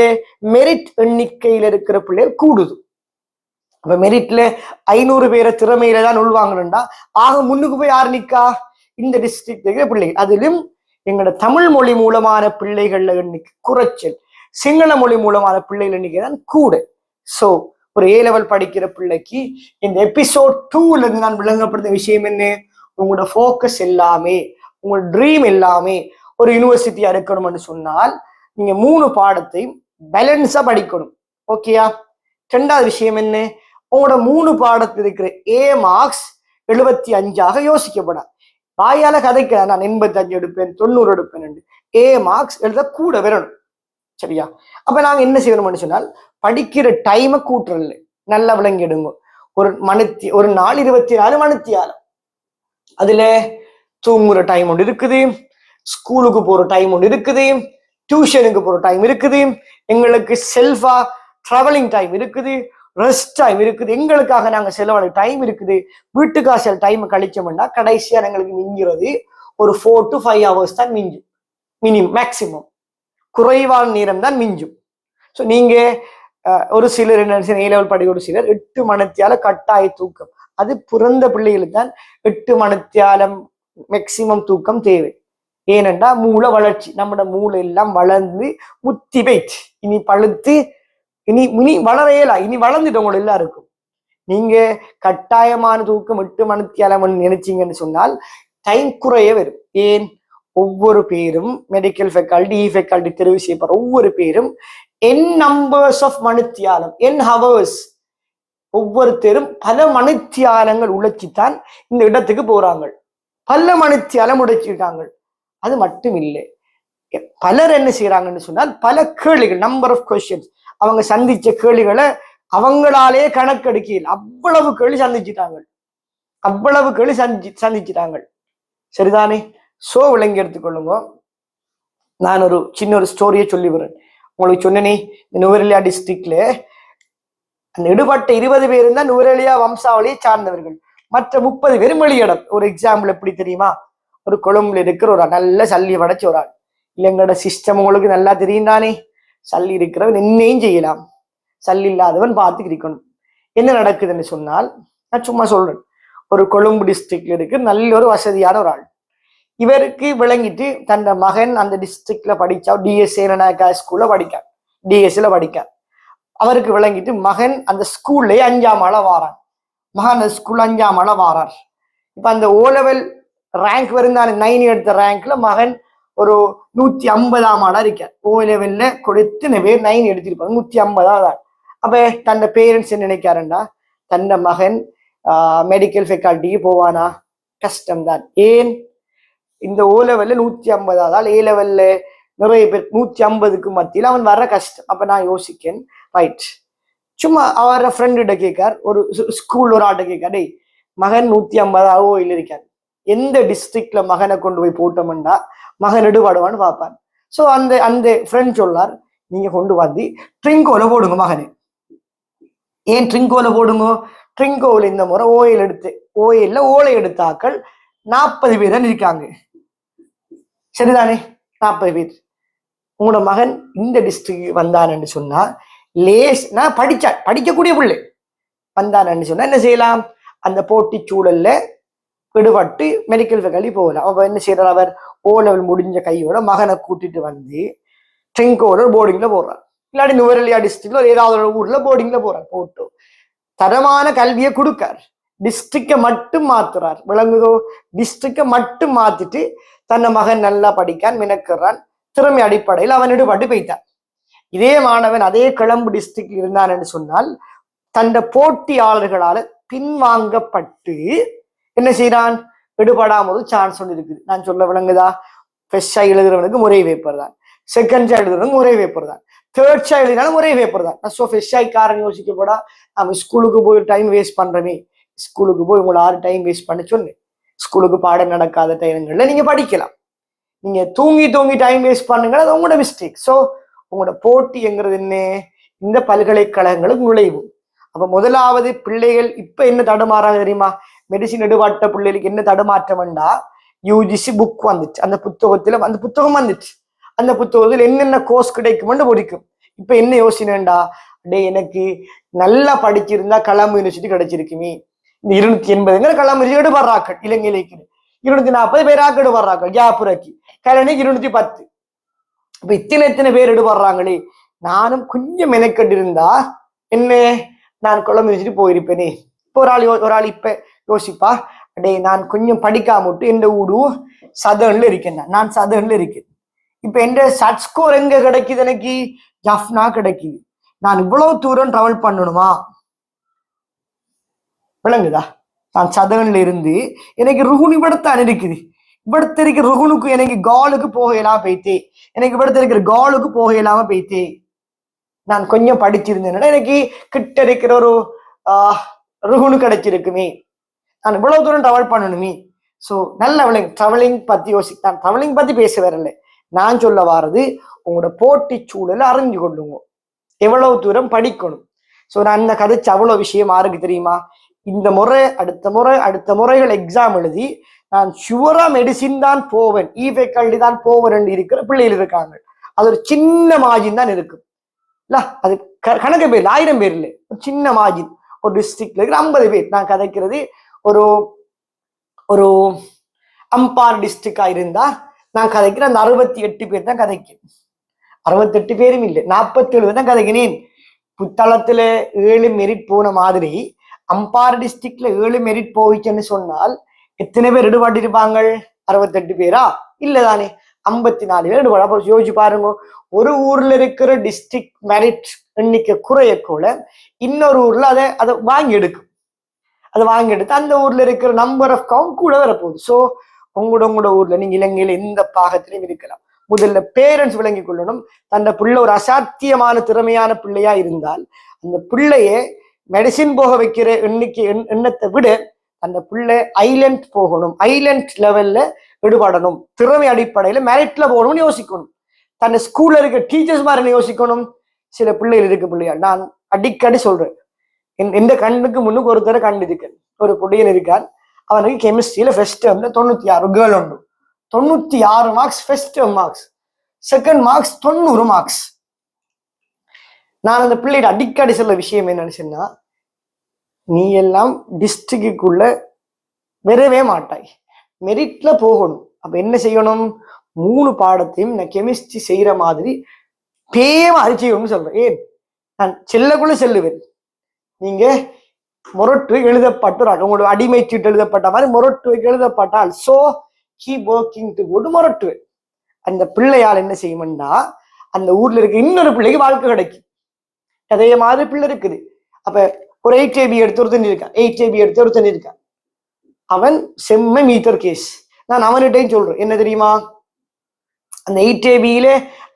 மெரிட் எண்ணிக்கையில இருக்கிற பிள்ளைகள் கூடுது. அப்ப மெரிட்ல 500 பேரை திறமையில தான் உள்வாங்கணும்டா ஆக முன்னுக்கு போய் யார் நிக்கா, இந்த டிஸ்ட்ரிக்ட் இருக்கிற பிள்ளைகள். அதிலும் எங்களோட தமிழ் மொழி மூலமான பிள்ளைகள்ல எண்ணிக்கை குறைச்சல், சிங்கள மொழி மூலமான பிள்ளைகள் எண்ணிக்கை தான் கூட. ஸோ ஒரு A level படிக்கிற பிள்ளைக்கு இந்த எபிசோட் 2ல இருந்து நான் விளங்கப்படுத்த விஷயம் என்ன, உங்களோட ஃபோக்கஸ் எல்லாமே, உங்களோட ட்ரீம் எல்லாமே ஒரு யூனிவர்சிட்டியா இருக்கணும்னு சொன்னால் நீங்க 3 பாடத்தையும் பேலன்ஸா படிக்கணும். ஓகேயா? 2வது விஷயம் என்ன, உங்களோட 3 பாடத்தில் இருக்கிற A மார்க்ஸ் 75 யோசிக்கப்படாது. வாயால கதைக்க நான் 85 எடுப்பேன் 90 எடுப்பேன். A மார்க்ஸ் எழுத கூட வரணும். சரியா? அப்ப நாங்க என்ன செய்யணும்னு சொன்னால் படிக்கிற டைமை கூட்டுறல நல்லா விளங்கிடுங்க. ஒரு நாள் 24 மணித்தியாலம். அதுல தூங்குற டைம் ஒன்று இருக்குது, ஸ்கூலுக்கு போற டைம் ஒன்று இருக்குது, டியூஷனுக்கு போற டைம் இருக்குது, எங்களுக்கு செல்ஃபா டிராவலிங் டைம் இருக்குது, ரெஸ்ட் டைம் இருக்குது, எங்களுக்காக நாங்க செலவழி டைம் இருக்குது. வீட்டுக்காக சில டைம் கழிச்சோம்னா கடைசியா எங்களுக்கு மிஞ்சுறது ஒரு 4 to 5 hours தான் மிஞ்சும். மினிமம், மேக்சிமம் குறைவான நேரம் தான் மிஞ்சும். ஸோ நீங்க ஒரு சிலர் என்ன A level படிக்க ஒரு சிலர் 8 மணித்தியால கட்டாய தூக்கம், அது பிறந்த பிள்ளைகளுக்கு தான் 8 மணித்தியாலம் மேக்சிமம் தூக்கம் தேவை. ஏனென்றா மூளை வளர்ச்சி, நம்மட மூளை எல்லாம் வளர்ந்து முத்தி போயிடுச்சு, இனி பழுத்து இனி வளரையலாம், இனி வளர்ந்துட்டவங்க எல்லாருக்கும். நீங்க கட்டாயமான தூக்கம் 8 மணித்தியாலம் நினைச்சீங்கன்னு சொன்னால் டைம் குறைய வரும். ஏன், ஒவ்வொரு பேரும் மெடிக்கல் ஃபேக்கல்டி ஃபேக்கல்டி தெரிவு செய்யப்படுற ஒவ்வொரு பேரும் n நம்பர்ஸ் ஆஃப் மணித்தியாலம், n ஹவர்ஸ், ஒவ்வொருத்தரும் பல மணித்தியாலங்கள் உழைச்சித்தான் இந்த இடத்துக்கு போறாங்க. பல மணித்தியாலம் உழைச்சிருக்காங்க. அது மட்டும் இல்லை, பலர் என்ன செய்யறாங்கன்னு சொன்னால் பல கேள்விகள், நம்பர் ஆஃப் கொஸ்டின்ஸ், அவங்க சந்திச்ச கேள்விகளை அவங்களாலே கணக்கெடுக்கையில் அவ்வளவு கேள்வி சந்திச்சுட்டாங்க, அவ்வளவு கேள்வி சந்திச்சுட்டாங்க. சரிதானே? சோ விளங்கி எடுத்துக்கொள்ளுங்க. நான் ஒரு சின்ன ஒரு ஸ்டோரியை சொல்லி வரேன். உங்களுக்கு சொன்னனே, இந்த நுவரெலியா டிஸ்ட்ரிக்ட்ல அந்த ஈடுபட்ட 20 பேரும் தான் நுவரெலியா வம்சாவளியை சார்ந்தவர்கள். மற்ற 30 பேர் வெளியிடம். ஒரு எக்ஸாம்பிள் எப்படி தெரியுமா, ஒரு கொழும்புல இருக்கிற ஒரு நல்ல சல்லி படைச்ச ஒரு ஆள். இல்லைங்களோட சிஸ்டம் உங்களுக்கு நல்லா தெரியும் தானே. சல்லி இருக்கிறவன் என்னையும் செய்யலாம், சல்லி இல்லாதவன் பார்த்து இருக்கணும். என்ன நடக்குதுன்னு சொன்னால், நான் சும்மா சொல்றேன், ஒரு கொழும்பு டிஸ்ட்ரிக்ட்ல இருக்கு நல்ல ஒரு வசதியான ஒரு ஆள். இவருக்கு விளங்கிட்டு தன் மகன் அந்த டிஸ்ட்ரிக்ட்ல படிச்சா டிஎஸ்ஏ ஸ்கூல்ல படிக்கார், டிஎஸ்ல படிக்கார். அவருக்கு விளங்கிட்டு மகன் அந்த ஸ்கூல்லே 5ஆம் ஆள வாரான். மகன் அந்த ஸ்கூல் 5ஆம் ஆள வாரார். இப்ப அந்த O level ரேங்க் வருந்தான 9 எடுத்த ரேங்க்ல மகன் ஒரு 150ஆம் ஆளா இருக்கார். O levelல கொடுத்து பேர் 9 எடுத்திருப்பாங்க, 150ஆவது. அப்ப தன் பேரண்ட்ஸ் என்ன நினைக்காருண்டா, தன் மகன் மெடிக்கல் ஃபேக்கல்ட்டிக்கு போவானா, கஷ்டம்தான். ஏன், இந்த O levelல 150ஆதால் A levelல நிறைய பேர் 150க்கு மத்தியில் அவன் வர கஷ்டம். அப்ப நான் யோசிக்கேன், ரைட், சும்மா அவர ஃப்ரெண்ட கேட்கார், ஒரு ஸ்கூல் ஒரு ஆட்ட கேட்கார், டேய் மகன் 150 ஓயில் இருக்கார், எந்த டிஸ்ட்ரிக்ட்ல மகனை கொண்டு போய் போட்டோம்டா மகன் எடுபாடுவான்னு பார்ப்பார். ஸோ அந்த அந்த ஃப்ரெண்ட் சொல்லார், நீங்க கொண்டு வந்து ட்ரிங்கோல போடுங்க மகனு. ஏன் ட்ரிங்கோல போடுங்க, ட்ரிங்கோவில் இந்த முறை ஓயில் எடுத்து ஓயில்ல ஓலை எடுத்தாக்கள் 40 பேர் தான் இருக்காங்க. சரிதானே? 40 பேர். உங்களோட மகன் இந்த டிஸ்ட்ரிக்ட் வந்தான்னு சொன்னா நான் படிக்கக்கூடிய பிள்ளை வந்தான்னு சொன்னா என்ன செய்யலாம், அந்த போட்டி சூழல்ல விடுபட்டு மெடிக்கல் ஃபேக்கல்டி போகலாம். அவ என்ன செய்யறார், அவர் O level முடிஞ்ச கையோட மகனை கூட்டிட்டு வந்து ட்ரிங்கோட போர்டிங்ல போடுறார். இல்லாட்டி நுவரெலியா டிஸ்ட்ரிக்ட்ல ஏதாவது ஒரு ஊர்ல போர்டிங்ல போறார். போட்டு தரமான கல்வியை கொடுக்கார். டிஸ்ட்ரிக்டை மட்டும் மாத்துறார். விளங்குதோ? டிஸ்ட்ரிக்டை மட்டும் மாத்திட்டு தன்னை மகன் நல்லா படிக்கான், மினக்கிறான், திறமை அடிப்படையில் அவன் ஈடுபட்டு போய்த்தான். இதே மாணவன் அதே கிளம்பு டிஸ்ட்ரிக்ட் இருந்தான்னு சொன்னால் தன் போட்டியாளர்களால பின்வாங்கப்பட்டு என்ன செய்யறான், ஈடுபடாம ஒரு சான்ஸ் ஒன்று இருக்குது. நான் சொல்ல விளங்குதா? ஃபர்ஸ்டா எழுதுறவனுக்கு முறை வைப்பர் தான், செகண்டா எழுதுறவனுக்கு முறை வைப்பர் தான், தேர்ட் எழுதினாலும் ஒரே பேப்பர் தான். ஸோ ஃப்ரெஷ்ஷாய்க்காரன் யோசிக்க போடா நம்ம ஸ்கூலுக்கு போய் டைம் வேஸ்ட் பண்றமே, ஸ்கூலுக்கு போய் உங்களை 6 டைம் வேஸ்ட் பண்ண சொன்னேன். ஸ்கூலுக்கு பாடம் நடக்காத டைம்கள்ல நீங்க படிக்கலாம். நீங்க தூங்கி டைம் வேஸ்ட் பண்ணுங்க, அது உங்களோட மிஸ்டேக். ஸோ உங்களோட போட்டிங்கிறது என்ன, இந்த பல்கலைக்கழகங்களுக்கு நுழைவு. அப்ப முதலாவது பிள்ளைகள் இப்ப என்ன தடுமாறாங்க தெரியுமா? மெடிசின் எடுபாட்ட பிள்ளைகளுக்கு என்ன தடுமாற்றம்டா, யூஜிசி புக் வந்துச்சு, அந்த புத்தகம் வந்துச்சு, அந்த புத்தகத்தில் என்னென்ன கோர்ஸ் கிடைக்கும்னு பிடிக்கும். இப்ப என்ன யோசனைண்டா, டே எனக்கு நல்லா படிச்சிருந்தா கலாம் யூனிவர்சிட்டி கிடைச்சிருக்குமே. இந்த 280 கலாம் யூனிவர்சிட்டி எடுபடுறாக்கள், இலங்கையிலேக்கு 240 பேராக்க எடுபடுறாக்கள், ஜாப்புராக்கி கல்யாணிக்கு 210. இப்ப இத்தனை பேர் எடுபடுறாங்களே, நானும் கொஞ்சம் மெனக்கட்டு இருந்தா என்ன, நான் கொழம்பு யூனிவர்சிட்டி போயிருப்பேனே. இப்போ ஒரு ஆள் இப்ப யோசிப்பா, டே நான் கொஞ்சம் படிக்காமட்டு எந்த ஊடு சதர்ன்ல இருக்கேன், நான் சதர்ன்ல இருக்கேன். இப்ப எந்த சட் ஸ்கோர் எங்க கிடைக்குது, எனக்கு ஜஃப்னா கிடைக்குது. நான் இவ்வளவு தூரம் டிராவல் பண்ணணுமா? விளங்குதா? நான் சதர்ன்ல இருந்து எனக்கு ருகுன் இவ்வளத்தான் இருக்குது, இவ்வளத்து இருக்கிற ருகுனுக்கு எனக்கு காலுக்கு போகலாம் போய்த்தே, எனக்கு இவ்வளத்து இருக்கிற காலுக்கு போகலாம போய்த்தே. நான் கொஞ்சம் படிச்சிருந்தேன்னா எனக்கு கிட்ட இருக்கிற ஒரு ருகுனு கிடைச்சிருக்குமே, நான் இவ்வளவு தூரம் டிராவல் பண்ணணுமே. ஸோ நல்ல டிராவலிங் பத்தி யோசித்தான், டிராவலிங் பத்தி பேச வரல. நான் சொல்ல வாரது, உங்களோட போட்டி சூழலை அறிஞ்சு கொள்ளுங்க, எவ்வளவு தூரம் படிக்கணும். ஸோ நான் இந்த கதைச்சு அவ்வளவு விஷயம் யாருக்கு தெரியுமா? இந்த முறை அடுத்த முறைகள் எக்ஸாம் எழுதி நான் ஷுவரா மெடிசின் தான் போவேன், ஃபேக்கல்டி தான் போவேன் இருக்கிற பிள்ளைகள் இருக்காங்க. அது ஒரு சின்ன மார்ஜின் தான் இருக்கும் இல்ல, அது கணக்கு பேர் 1000 பேர் இல்லை, ஒரு சின்ன மார்ஜின். ஒரு டிஸ்ட்ரிக்ட்ல இருக்கிற 50 பேர். நான் கதைக்கிறது ஒரு ஒரு அம்பார் டிஸ்ட்ரிக்டா இருந்தா நான் கதைக்கிறேன் அந்த 68 பேர் தான் கதைக்கிறேன். 68 பேரும் இல்லை, 47 பேர் தான் கதைக்கிறேன். புத்தளத்துல 7 மெரிட் போன மாதிரி அம்பார் டிஸ்ட்ரிக்ட்ல 7 மெரிட் போயிச்சுன்னு சொன்னால் எத்தனை பேர் எடுபாட்டிருப்பாங்க? 68 பேரா? இல்லதானே, 54 பேர் எடுபாடு. அப்போ யோசிச்சு பாருங்க, ஒரு ஊர்ல இருக்கிற டிஸ்ட்ரிக்ட் மெரிட் எண்ணிக்கை குறைய கூட இன்னொரு ஊர்ல அதை வாங்கி எடுக்கும், அதை வாங்கி எடுத்து அந்த ஊர்ல இருக்கிற நம்பர் ஆஃப் கவுண்ட் கூட வரப்போகுது. ஸோ உங்களோட ஊர்ல நீங்க இலங்கையில எந்த பாகத்திலையும் இருக்கலாம். முதல்ல பேரண்ட்ஸ் விளங்கி கொள்ளணும், தன்னை பிள்ளை ஒரு அசாத்தியமான திறமையான பிள்ளையா இருந்தால் அந்த பிள்ளைய மெடிசின் போக வைக்கிற எண்ணத்தை விட அந்த பிள்ளை ஐலண்ட் போகணும், ஐலண்ட் லெவல்ல ஈடுபடணும், திறமை அடிப்படையில மெரிட்ல போகணும்னு யோசிக்கணும். தன்னை ஸ்கூல்ல இருக்க டீச்சர்ஸ் மாதிரி யோசிக்கணும். சில பிள்ளைகள் இருக்கு பிள்ளையா, நான் அடிக்கடி சொல்றேன், எந்த கண்ணுக்கு முன்னுக்கு ஒருத்தர கண்டு இருக்கேன், ஒரு புள்ளையன் இருக்கான், அவனுக்கு கெமிஸ்ட்ரியில ஃபர்ஸ்ட் டேர்ம்ல 96 கேர்ள் உண்டு, 96 marks first term marks, second marks 90 marks. நான் அந்த பிள்ளைகிட்ட அடிக்கடி சொல்ல விஷயம் என்னன்னு சொன்னா, நீ எல்லாம் டிஸ்ட்ரிக்டுக்குள்ள வரவே மாட்டாய், மெரிட்ல போகணும். அப்ப என்ன செய்யணும்? 3 பாடத்தையும் நான் கெமிஸ்ட்ரி செய்யற மாதிரி மாதிரி செய்யணும்னு சொல்றேன். ஏன், நான் செல்லக்குள்ள செல்லுவேன், நீங்க மொரட்டு எழுதப்பட்டால் உங்களோட அடிமை சீட்டு எழுதப்பட்ட மாதிரி மொரட்டு எழுதப்பட்டால் சோ கீப் ஒர்க்கிங் டு போட்டு மொரட்டுவேன். அந்த பிள்ளையால் என்ன செய்யும்னா அந்த ஊர்ல இருக்க இன்னொரு பிள்ளைக்கு வாழ்க்கை கிடைக்கும். அதே மாதிரி பிள்ளை இருக்குது. அப்ப ஒரு 8AB எடுத்து ஒருத்தன் இருக்கான், 8AB எடுத்து ஒருத்தன் இருக்கான், அவன் செம்ம மீட்டர் கேஸ். நான் அவன்கிட்டையும் சொல்றேன், என்ன தெரியுமா, அந்த 8ABயில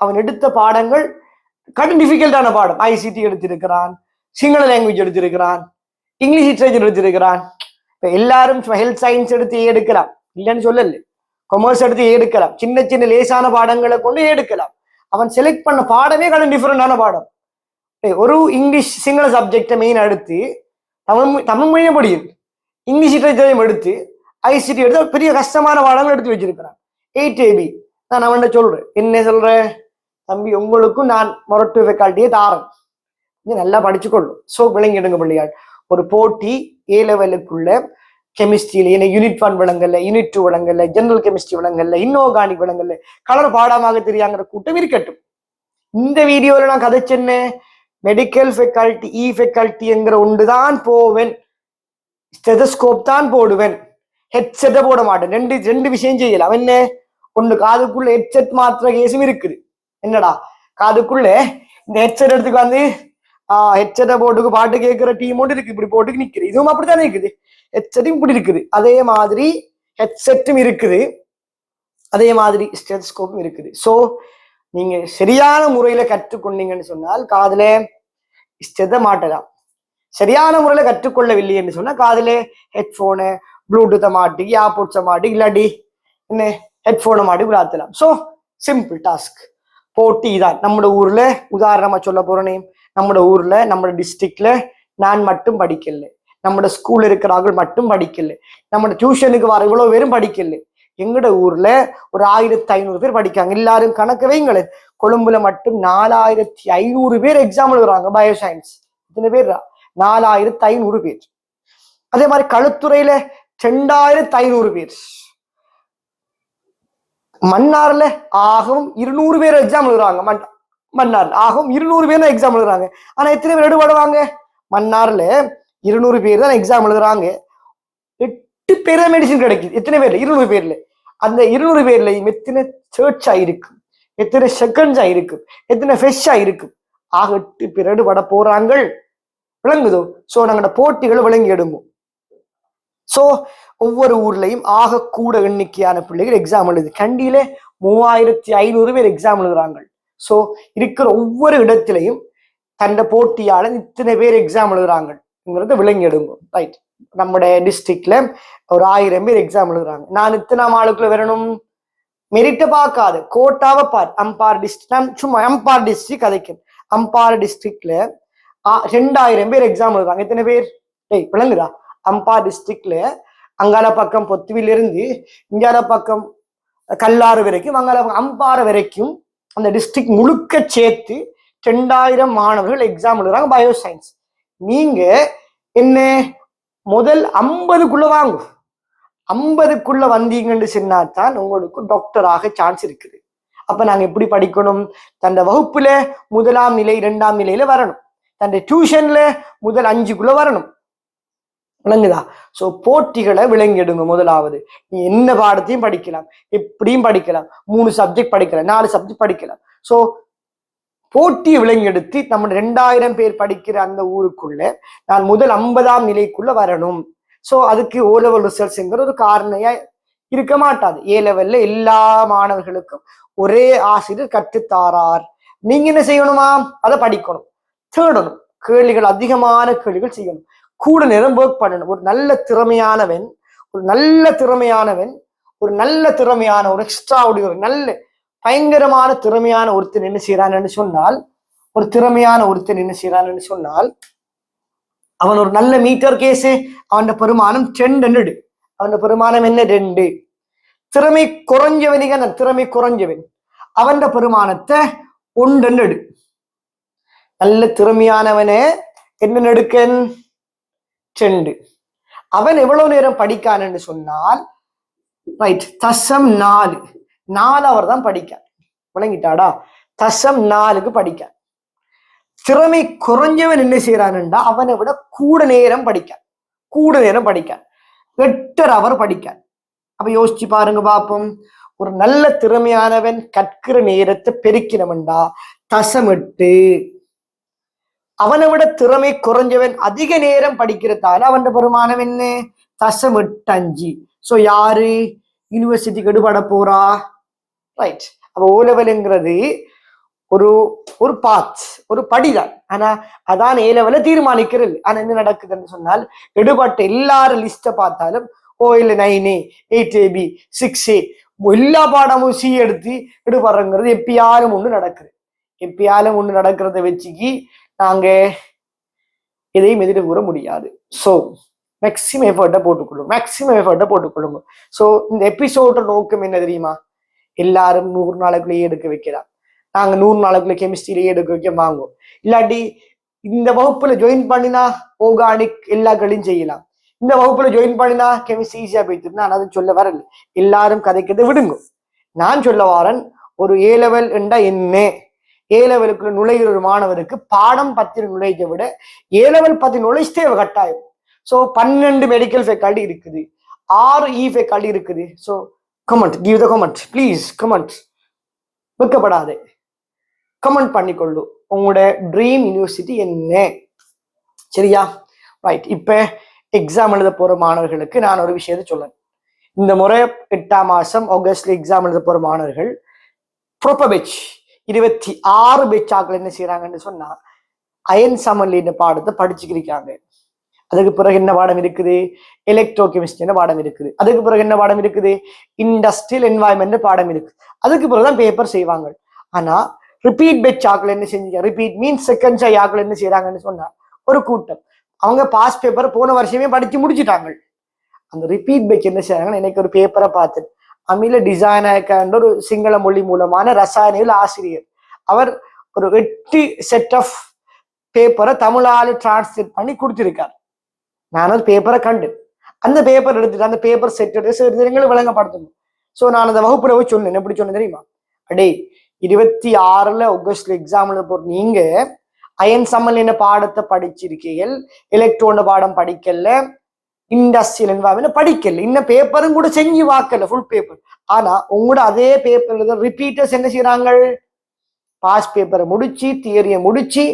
அவன் எடுத்த பாடங்கள் கடும் டிஃபிகல்ட்டான பாடம். ICT எடுத்திருக்கிறான், சிங்கள லாங்குவேஜ் எடுத்திருக்கிறான், இங்கிலீஷ் லிட்ரேச்சர் எடுத்திருக்கிறான். இப்ப எல்லாரும் ஹெல்த் சயின்ஸ் எடுத்து எடுக்கலாம், இல்லைன்னு சொல்லல, கொமர்ஸ் எடுத்து எடுக்கலாம், சின்ன சின்ன லேசான பாடங்களை கொண்டு எடுக்கலாம். அவன் செலக்ட் பண்ண பாடமே கடும் டிஃபரெண்டான பாடம். ஒரு இங்கிலீஷ் சிங்கள சப்ஜெக்டை மெயின் எடுத்து தமிழ் மொழியை படியும், இங்கிலீஷ் லிட்ரேச்சரையும் எடுத்து ICT எடுத்து பெரிய கஷ்டமான பாடங்கள் எடுத்து வச்சிருக்கிறான் 8AB. நான் அவன்கிட்ட சொல்றேன், என்ன சொல்றேன், தம்பி உங்களுக்கும் நான் மொரட்டு ஃபேக்கல்ட்டியே தாரேன், நல்லா படிச்சுக்கொள்ளும். ஸோ விளங்கிடுங்க பிள்ளையாள், ஒரு போட்டி A லெவலுக்குள்ள கெமிஸ்ட்ரியில யூனிட் 1 விளங்கல்ல, யூனிட் 2 விளங்கல்ல, ஜெனரல் கெமிஸ்ட்ரி விளங்கல்ல, இன்ஆர்கானிக் விளங்கல்ல, கலர் பாடமாக தெரியாங்கிற கூட்டம் இருக்கட்டும். இந்த வீடியோல நான் கதைச்சென்ன மெடிக்கல் ஃபேக்கல்ட்டி ஃபேக்கல்ட்டிங்கிற ஒன்றுதான் போவேன், ஸ்டெதஸ்கோப் தான் போடுவேன், ஹெட்செட்டை போட மாட்டேன். ரெண்டு விஷயம் செய்யலாம். என்ன, ஒண்ணு காதுக்குள்ள ஹெட்செட் மாத்திர கேஸும் இருக்குது. என்னடா, காதுக்குள்ள இந்த ஹெட்செட் எடுத்துக்கு வந்து ஹெட்செட்டை போட்டுக்கு பாட்டு கேட்கிற டீம் ஒன்று இருக்கு, இப்படி போட்டுக்கு நிக்குது, இதுவும் அப்படித்தானே இருக்குது, ஹெட்செட்டும் இப்படி இருக்குது, அதே மாதிரி ஹெட்செட்டும் இருக்குது, அதே மாதிரி ஸ்டெதஸ்கோப்பும் இருக்குது. ஸோ நீங்க சரியான முறையில கற்றுக்கொண்டீங்கன்னு சொன்னால் காதுல இஷ்டத்தை மாட்டலாம். சரியான முறையில கற்றுக்கொள்ளவில்லை என்று சொன்னா காதுல ஹெட்போனு ப்ளூடூத்தை மாட்டி ஏர்போர்ட்ஸை மாட்டி இல்லாட்டி என்ன ஹெட்போனை மாட்டி விளாத்தலாம். So simple task. போட்டி தான். நம்ம ஊர்ல உதாரணமா சொல்ல போறேனே, நம்ம ஊர்ல நம்ம டிஸ்ட்ரிக்ட்ல நான் மட்டும் படிக்கல, நம்ம ஸ்கூல்ல இருக்கிறார்கள் மட்டும் படிக்கல, நம்ம டியூஷனுக்கு வர இவ்வளவு பேரும் படிக்கல. எங்கட ஊர்ல ஒரு 1500 பேர் படிக்காங்க. எல்லாரும் கணக்கு வைங்களேன். கொழும்புல மட்டும் 4500 பேர் எக்ஸாம் எழுதுறாங்க பயோசயின்ஸ். இத்தனை பேர் 4500 பேர். அதே மாதிரி களுத்துறையில 2500 பேர். மன்னார்ல ஆகவும் 200 பேர் எக்ஸாம் எழுதுறாங்க. மன்னார்ல ஆகவும் 200 பேர் தான் எக்ஸாம் எழுதுறாங்க. ஆனா எத்தனை பேர் எடுபடுவாங்க? மன்னார்ல 200 பேர் தான் எக்ஸாம் எழுதுறாங்க. 8 பேர் மெடிசன் கிடைக்குது. எத்தனை பேர்ல? 200 பேர்ல. அந்த 200 பேர்லையும் எத்தனை சர்ச் ஆயிருக்கு, எத்தனை செகண்ட்ஸ் ஆயிருக்கு, எத்தனை ஃப்ரெஷ் ஆயிருக்கு. ஆக 8 பேர் எடுபட போறாங்க. விளங்குதோ? சோ நாங்களோட போட்டிகளை விளங்கி எடுப்போம். சோ ஒவ்வொரு ஊர்லயும் ஆக கூட எண்ணிக்கையான பிள்ளைகள் எக்ஸாம் எழுது. கண்டியில 3500 பேர் எக்ஸாம் எழுதுறாங்க. சோ இருக்கிற ஒவ்வொரு இடத்திலையும் தண்ட போட்டியாளர் இத்தனை பேர் எக்ஸாம் எழுதுறாங்கிறத விளங்கி எடுங்க. ரைட். நம்முடைய டிஸ்ட்ரிக்ட்ல ஒரு 1000 பேர் எக்ஸாம் எழுதுறாங்க. நான் இத்தனை ஆளுக்குள்ள வரணும், மெரிட்டை பார்க்காது, கோட்டாவை பார். அம்பார் டிஸ்ட்ரிக்ட், சும்மா அம்பார் டிஸ்ட்ரிக்ட் கதைக்கும். அம்பார் டிஸ்ட்ரிக்ட்ல 2000 பேர் எக்ஸாம் எழுதுறாங்க. எத்தனை பேர்? டேய் விளங்குதா? அம்பார் டிஸ்ட்ரிக்ட்ல அங்கால பக்கம் பொத்துவில இருந்து இங்கால பக்கம் கல்லாறு வரைக்கும், அங்கால அம்பாறை வரைக்கும் அந்த டிஸ்ட்ரிக்ட் முழுக்க சேர்த்து 2000 மாணவர்கள் எக்ஸாம் எழுதுறாங்க பயோசயின்ஸ். நீங்க என்ன முதல் 50க்குள்ள வாங்க. 50க்குள்ள வந்தீங்கன்னு சொன்னாதான் உங்களுக்கு டாக்டராக சான்ஸ் இருக்குது. அப்ப நாங்க எப்படி படிக்கணும்? தந்த வகுப்புல முதலாம் நிலை 2ஆம் நிலையில வரணும். தந்த டியூஷன்ல முதல் 5க்குள்ள வரணும். விளங்குதா? சோ போட்டிகளை விளங்கிடுங்க. முதலாவது நீ என்ன பாடத்தையும் படிக்கலாம், எப்படியும் படிக்கலாம், 3 சப்ஜெக்ட் படிக்கலாம், 4 சப்ஜெக்ட் படிக்கலாம். சோ போட்டியை விளங்கெடுத்து நம்ம 2000 பேர் படிக்கிற அந்த ஊருக்குள்ள நான் முதல் 50ஆம் நிலைக்குள்ள வரணும். சோ அதுக்கு ஓ லெவல் ரிசல்ட்ஸ்ங்கிற ஒரு காரணையா இருக்க மாட்டாது. ஏ லெவல்ல எல்லா மாணவர்களுக்கும் ஒரே ஆசிரியர் கற்றுத்தாரார். நீங்க என்ன செய்யணுமா? அதை படிக்கணும், தேடணும், கேள்விகள் அதிகமான கேள்விகள் செய்யணும், கூட நேரம் ஒர்க் பண்ணணும். ஒரு நல்ல திறமையானவன் ஒரு எக்ஸ்ட்ரா ஒரு நல்ல பயங்கரமான திறமையான ஒருத்தன் என்ன செய்யறான்னு சொன்னால், அவன் ஒரு நல்ல மீட்டர் கேஸு, அவன் பெருமானம் 2. அவன் பெருமானம் என்ன? 2. திறமை குறைஞ்சவன் அவன் பெருமானத்தை 1. நல்ல திறமையானவனே என்ன எடுக்கன்? 2. அவன் எவ்வளவு நேரம் படிக்கான்னு சொன்னால், ரைட், தசம் 4 அவர் தான் படிக்கான். விளங்கிட்டாடா? தசம் 4க்கு படிக்கான். திறமை குறைஞ்சவன் என்ன செய்யறான்டா, அவனை விட கூட நேரம் படிக்கான். 8 அவர் படிக்கான். அப்ப யோசிச்சு பாருங்க பாப்போம். ஒரு நல்ல திறமையானவன் கற்கிற நேரத்தை பெருக்கினவன்டா தசம் 8. அவனை விட திறமை குறைஞ்சவன் அதிக நேரம் படிக்கிறதால அவன் பெருமானம் என்ன? தசம் 8.5. சோ யாரு யூனிவர்சிட்டிக்கு எடுபட போறா? ரைட். அப்ப ஓ லெவலுங்கிறது ஒரு பாத், ஒரு படிதான். ஆனா அதான் ஏ லெவல தீர்மானிக்கிறது. ஆனா என்ன நடக்குதுன்னு சொன்னால், எடுபட்ட எல்லாரும் லிஸ்ட பார்த்தாலும் ஓ இல்ல 9A 8AB 6A எல்லா பாடமும் சி எடுத்து எடுபடுறங்கிறது எப்பயாலும் ஒண்ணு நடக்கிறத வச்சுக்கி நாங்க எதையும் எதிர கூற முடியாது. ஸோ மேக்சிமம் எஃபர்ட்டை போட்டுக்கொள்ளுங்க. ஸோ இந்த எபிசோட நோக்கம் என்ன தெரியுமா? எல்லாரும் 100 நாளுக்குள்ளேயே எடுக்க வைக்கலாம். நாங்க 100 நாளுக்குள்ள கெமிஸ்ட்ரியிலேயே எடுக்க வைக்க வாங்குவோம். இல்லாட்டி இந்த வகுப்புல ஜாயின் பண்ணினா ஆர்கானிக் எல்லா களையும் செய்யலாம். இந்த வகுப்புல ஜாயின் பண்ணினா கெமிஸ்ட்ரி ஈஸியா போயிட்டு. நான் அதை சொல்ல வரல. எல்லாரும் கதைக்கிறதை விடுங்க. நான் சொல்ல வாரன், ஒரு ஏ லெவல் என்றா என்ன? ஏ லெவலுக்குள்ள நுழைகிற ஒரு மாணவருக்கு பாடம் பத்தின நுழைஞ்ச விட ஏ லெவல் பத்தி நுழைச்சே கட்டாயம். ஸோ 12 மெடிக்கல் ஃபேக்கல்டி இருக்குது, 6 ஃபேக்கல்டி இருக்குது. So comment, give the comment please. Comment வைக்கப்படாது, கமெண்ட் பண்ணிக்கொள்ளு உங்களோட ட்ரீம் யூனிவர்சிட்டி என்ன. சரியா? ரைட். இப்ப எக்ஸாம் எழுத போற மாணவர்களுக்கு நான் ஒரு விஷயத்தை சொல்றேன். இந்த முறை 8ஆம் மாசம் ஆகஸ்ட்ல எக்ஸாம் எழுத போற மாணவர்கள் ப்ராப்பர் பேட்ச் 26 பேச்சாக்கள் என்ன செய்யறாங்கன்னு சொன்னா அயன் சமநிலையின் பாடத்தை படிச்சுக்கிருக்காங்க. அதுக்கு பிறகு என்ன பாடம் இருக்குது? எலக்ட்ரோ கெமிஸ்ட்ரி பாடம் இருக்குது. அதுக்கு பிறகு என்ன பாடம் இருக்குது? இண்டஸ்ட்ரியல் என்வாயன்மெண்ட் பாடம் இருக்கு. அதுக்கு பிறகுதான் பேப்பர் செய்வாங்க. ஆனா ரிப்பீட் பேட்ச் ஆக்கள் என்ன செஞ்சீங்க? ரிப்பீட் மீன்ஸ் செகண்ட் ஆக்கள் என்ன செய்யறாங்கன்னு சொன்னா ஒரு கூட்டம் அவங்க பாஸ் பேப்பர் போன வருஷமே படிச்சு முடிச்சுட்டாங்க. அந்த ரிப்பீட் பேட்ச் என்ன செய்யறாங்கன்னு எனக்கு ஒரு பேப்பரை பார்த்து அமில டிசைன் ஒரு சிங்கள மொழி மூலமான ரசாயனியல் ஆசிரியர் அவர் ஒரு 8 செட் ஆஃப் பேப்பரை தமிழால டிரான்ஸ்லேட் பண்ணி கொடுத்திருக்காரு. நான் அந்த பேப்பரை கண்டு அந்த பேப்பர் எடுத்துட்டு அந்த பேப்பர் செட் எங்களுக்கு விளங்கப்படுத்தணும். ஸோ நான் அந்த வகுப்புல போய் சொன்னேன். எப்படி சொன்னேன் தெரியுமா? அடே 26 ஆகஸ்ட்ல எக்ஸாம்ல போட்டு நீங்க அயன் சமநிலை பாடத்தை படிச்சிருக்கீர்கள், எலக்ட்ரோன் பாடம் படிக்கல, இண்டஸ்ட்ரியல் என்வாயன்மெண்ட் படிக்கல, இன்னும் பேப்பரும் கூட செஞ்சு வாக்கல ஃபுல் பேப்பர். ஆனா உங்களோட அதே பேப்பர் ரிப்பீட்டர்ஸ் என்ன செய்யறாங்க? பாஸ் பேப்பரை முடிச்சு தியரியை முடிச்சு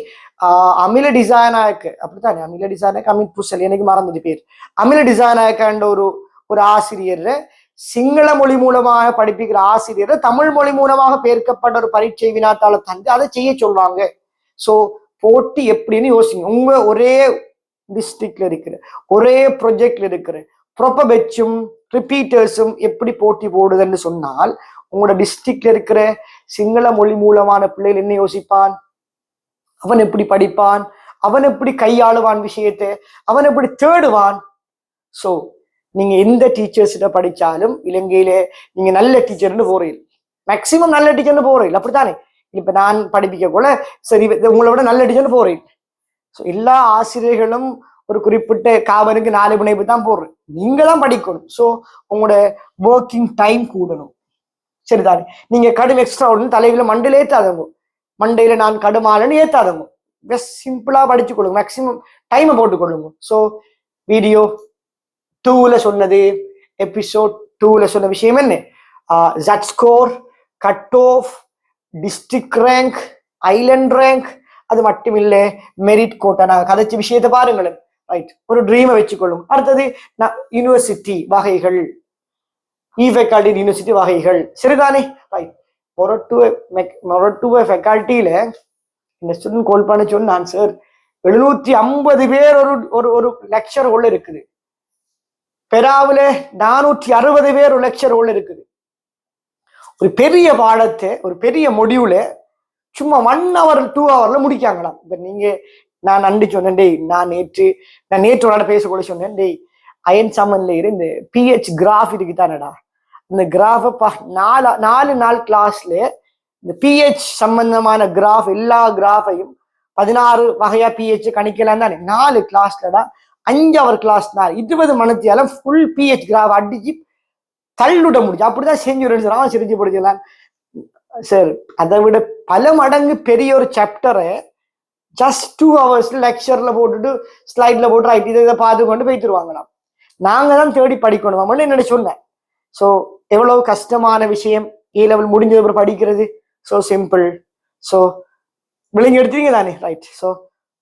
அமில டிசைனாக்கு அப்படித்தானே அமில டிசைனாக்கு அமித் புசல் எனக்கு மறந்துட்டு பேர் அமில டிசைனாக்காண்ட ஒரு ஆசிரியர் சிங்கள மொழி மூலமாக படிப்பிக்கிற ஆசிரியர் தமிழ் மொழி மூலமாக பேர்க்கப்பட்ட ஒரு பரீட்சை வினாத்தாள தந்து அதை செய்ய சொல்லுவாங்க. ஸோ போட்டி எப்படின்னு யோசிங்க. உங்க ஒரே டிஸ்ட்ரிக்ட்ல இருக்கிற ஒரே ப்ரொஜெக்ட்ல இருக்கிற ப்ரொப்பர் பெட்சும் ரிப்பீட்டர்ஸும் எப்படி போட்டி போடுதுன்னு சொன்னால் உங்களோட டிஸ்ட்ரிக்ட்ல இருக்கிற சிங்கள மொழி மூலமான பிள்ளைகள் என்ன யோசிப்பான்? அவன் எப்படி படிப்பான்? அவன் எப்படி கையாளுவான் விஷயத்தை? அவன் எப்படி தேடுவான்? ஸோ நீங்க எந்த டீச்சர்ஸ்கிட்ட படிச்சாலும் இலங்கையில நீங்க நல்ல டீச்சர்னு போறீங்க, மேக்சிமம் நல்ல டீச்சர்னு போறீங்க, அப்படித்தானே? இப்ப நான் படிப்பிக்க கூட சரி உங்களை விட நல்ல டீச்சர்னு போறீங்க. ஸோ எல்லா ஆசிரியர்களும் ஒரு குறிப்பிட்ட காவலுக்கு 4 பிணைப்பு தான் போடுறேன். நீங்க தான் படிக்கணும். ஸோ உங்களோட ஒர்க்கிங் டைம் கூடணும், சரிதானே? நீங்க கடும் எக்ஸ்ட்ரா ஒன்று தலையில மண்டையில ஏத்தாதவங்க, மண்டையில நான் கடுமாலன்னு ஏத்தாதவங்க, ஜஸ்ட் சிம்பிளா படிச்சு கொள்ளுங்க, மேக்சிமம் டைமை போட்டுக்கொள்ளுங்க. ஸோ வீடியோ 2ல சொன்னது, எபிசோட் 2ல சொன்ன விஷயம் என்ன? Z score, cut off, district rank, Island rank, அது மட்டும் இல்ல மெரிட் கோட்டா. நாங்க கதைச்ச விஷயத்தை பாருங்களேன், ரைட்? ஒரு ட்ரீமை வச்சுக்கொள்ளும். அடுத்தது யூனிவர்சிட்டி வகைகள், ஃபேக்கல்டி யூனிவர்சிட்டி வகைகள், சரிதானே? ரைட். மொரட்டுவ ஃபேக்கல்ட்டியில இந்த ஸ்டூடெண்ட் கால் பண்ண சொன்னான், சார் 750 பேர் ஒரு லெக்சர் உள்ள இருக்குது, பெராவுல 460 பேர் ஒரு லெக்சர் உள்ள இருக்குது. ஒரு பெரிய பாடத்தை ஒரு பெரிய மொடியூல சும்மா 1 hour 2 hourல முடிக்காங்களாம். இப்ப நீங்க நான் நன்றி சொன்னேன், டேய் நான் நேற்றோட பேசக்கூட சொன்னேன், டேய் அயன் சமன்ல இந்த பிஹெச் கிராஃப் இருக்குதானடா, இந்த கிராஃபை 4 நாள் கிளாஸ்ல இந்த பிஹெச் சம்பந்தமான கிராஃப் எல்லா கிராஃபையும் 16 வகையா பிஹெச் கணிக்கலாம் தானே. 4 கிளாஸ்லடா 5 hour கிளாஸ் 20 மணித்தியாலும் ஃபுல் பிஹெச் கிராஃப் அடிச்சு தள்ளுட முடிச்சு. அப்படிதான் செஞ்சு சிரிச்சு படிச்சலாம் சார். அதை விட பல மடங்கு பெரிய ஒரு சாப்டரை ஜஸ்ட் 2 hours லெக்சர்ல போட்டுட்டு ஸ்லைட்ல போட்டு ரைட் இதை பார்த்து கொண்டு போய்த்துருவாங்களாம். நாங்க தான் தேடி படிக்கணும் என்ன சொன்னேன். ஸோ எவ்வளவு கஷ்டமான விஷயம் ஏ லெவல் முடிஞ்சது அப்புறம் படிக்கிறது. So simple. ஸோ விளங்கி எடுத்தீங்க தானே, ரைட்? ஸோ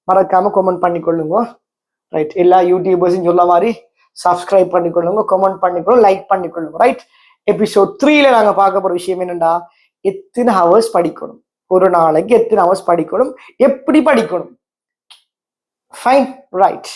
மறக்காம கமெண்ட் பண்ணிக்கொள்ளுங்க, ரைட்? எல்லா யூடியூபர்ஸும் சொல்ல மாதிரி சப்ஸ்கிரைப் பண்ணிக்கொள்ளுங்க, கமெண்ட் பண்ணிக்கொள்ளுங்க, லைக் பண்ணிக்கொள்ளுங்க, ரைட்? எபிசோட் 3ல நாங்க பார்க்க போற விஷயம் என்னன்னா, எத்தனை ஹவர்ஸ் படிக்கணும், ஒரு நாளைக்கு எத்தனை ஹவர்ஸ் படிக்கணும், எப்படி படிக்கணும். Fine, right?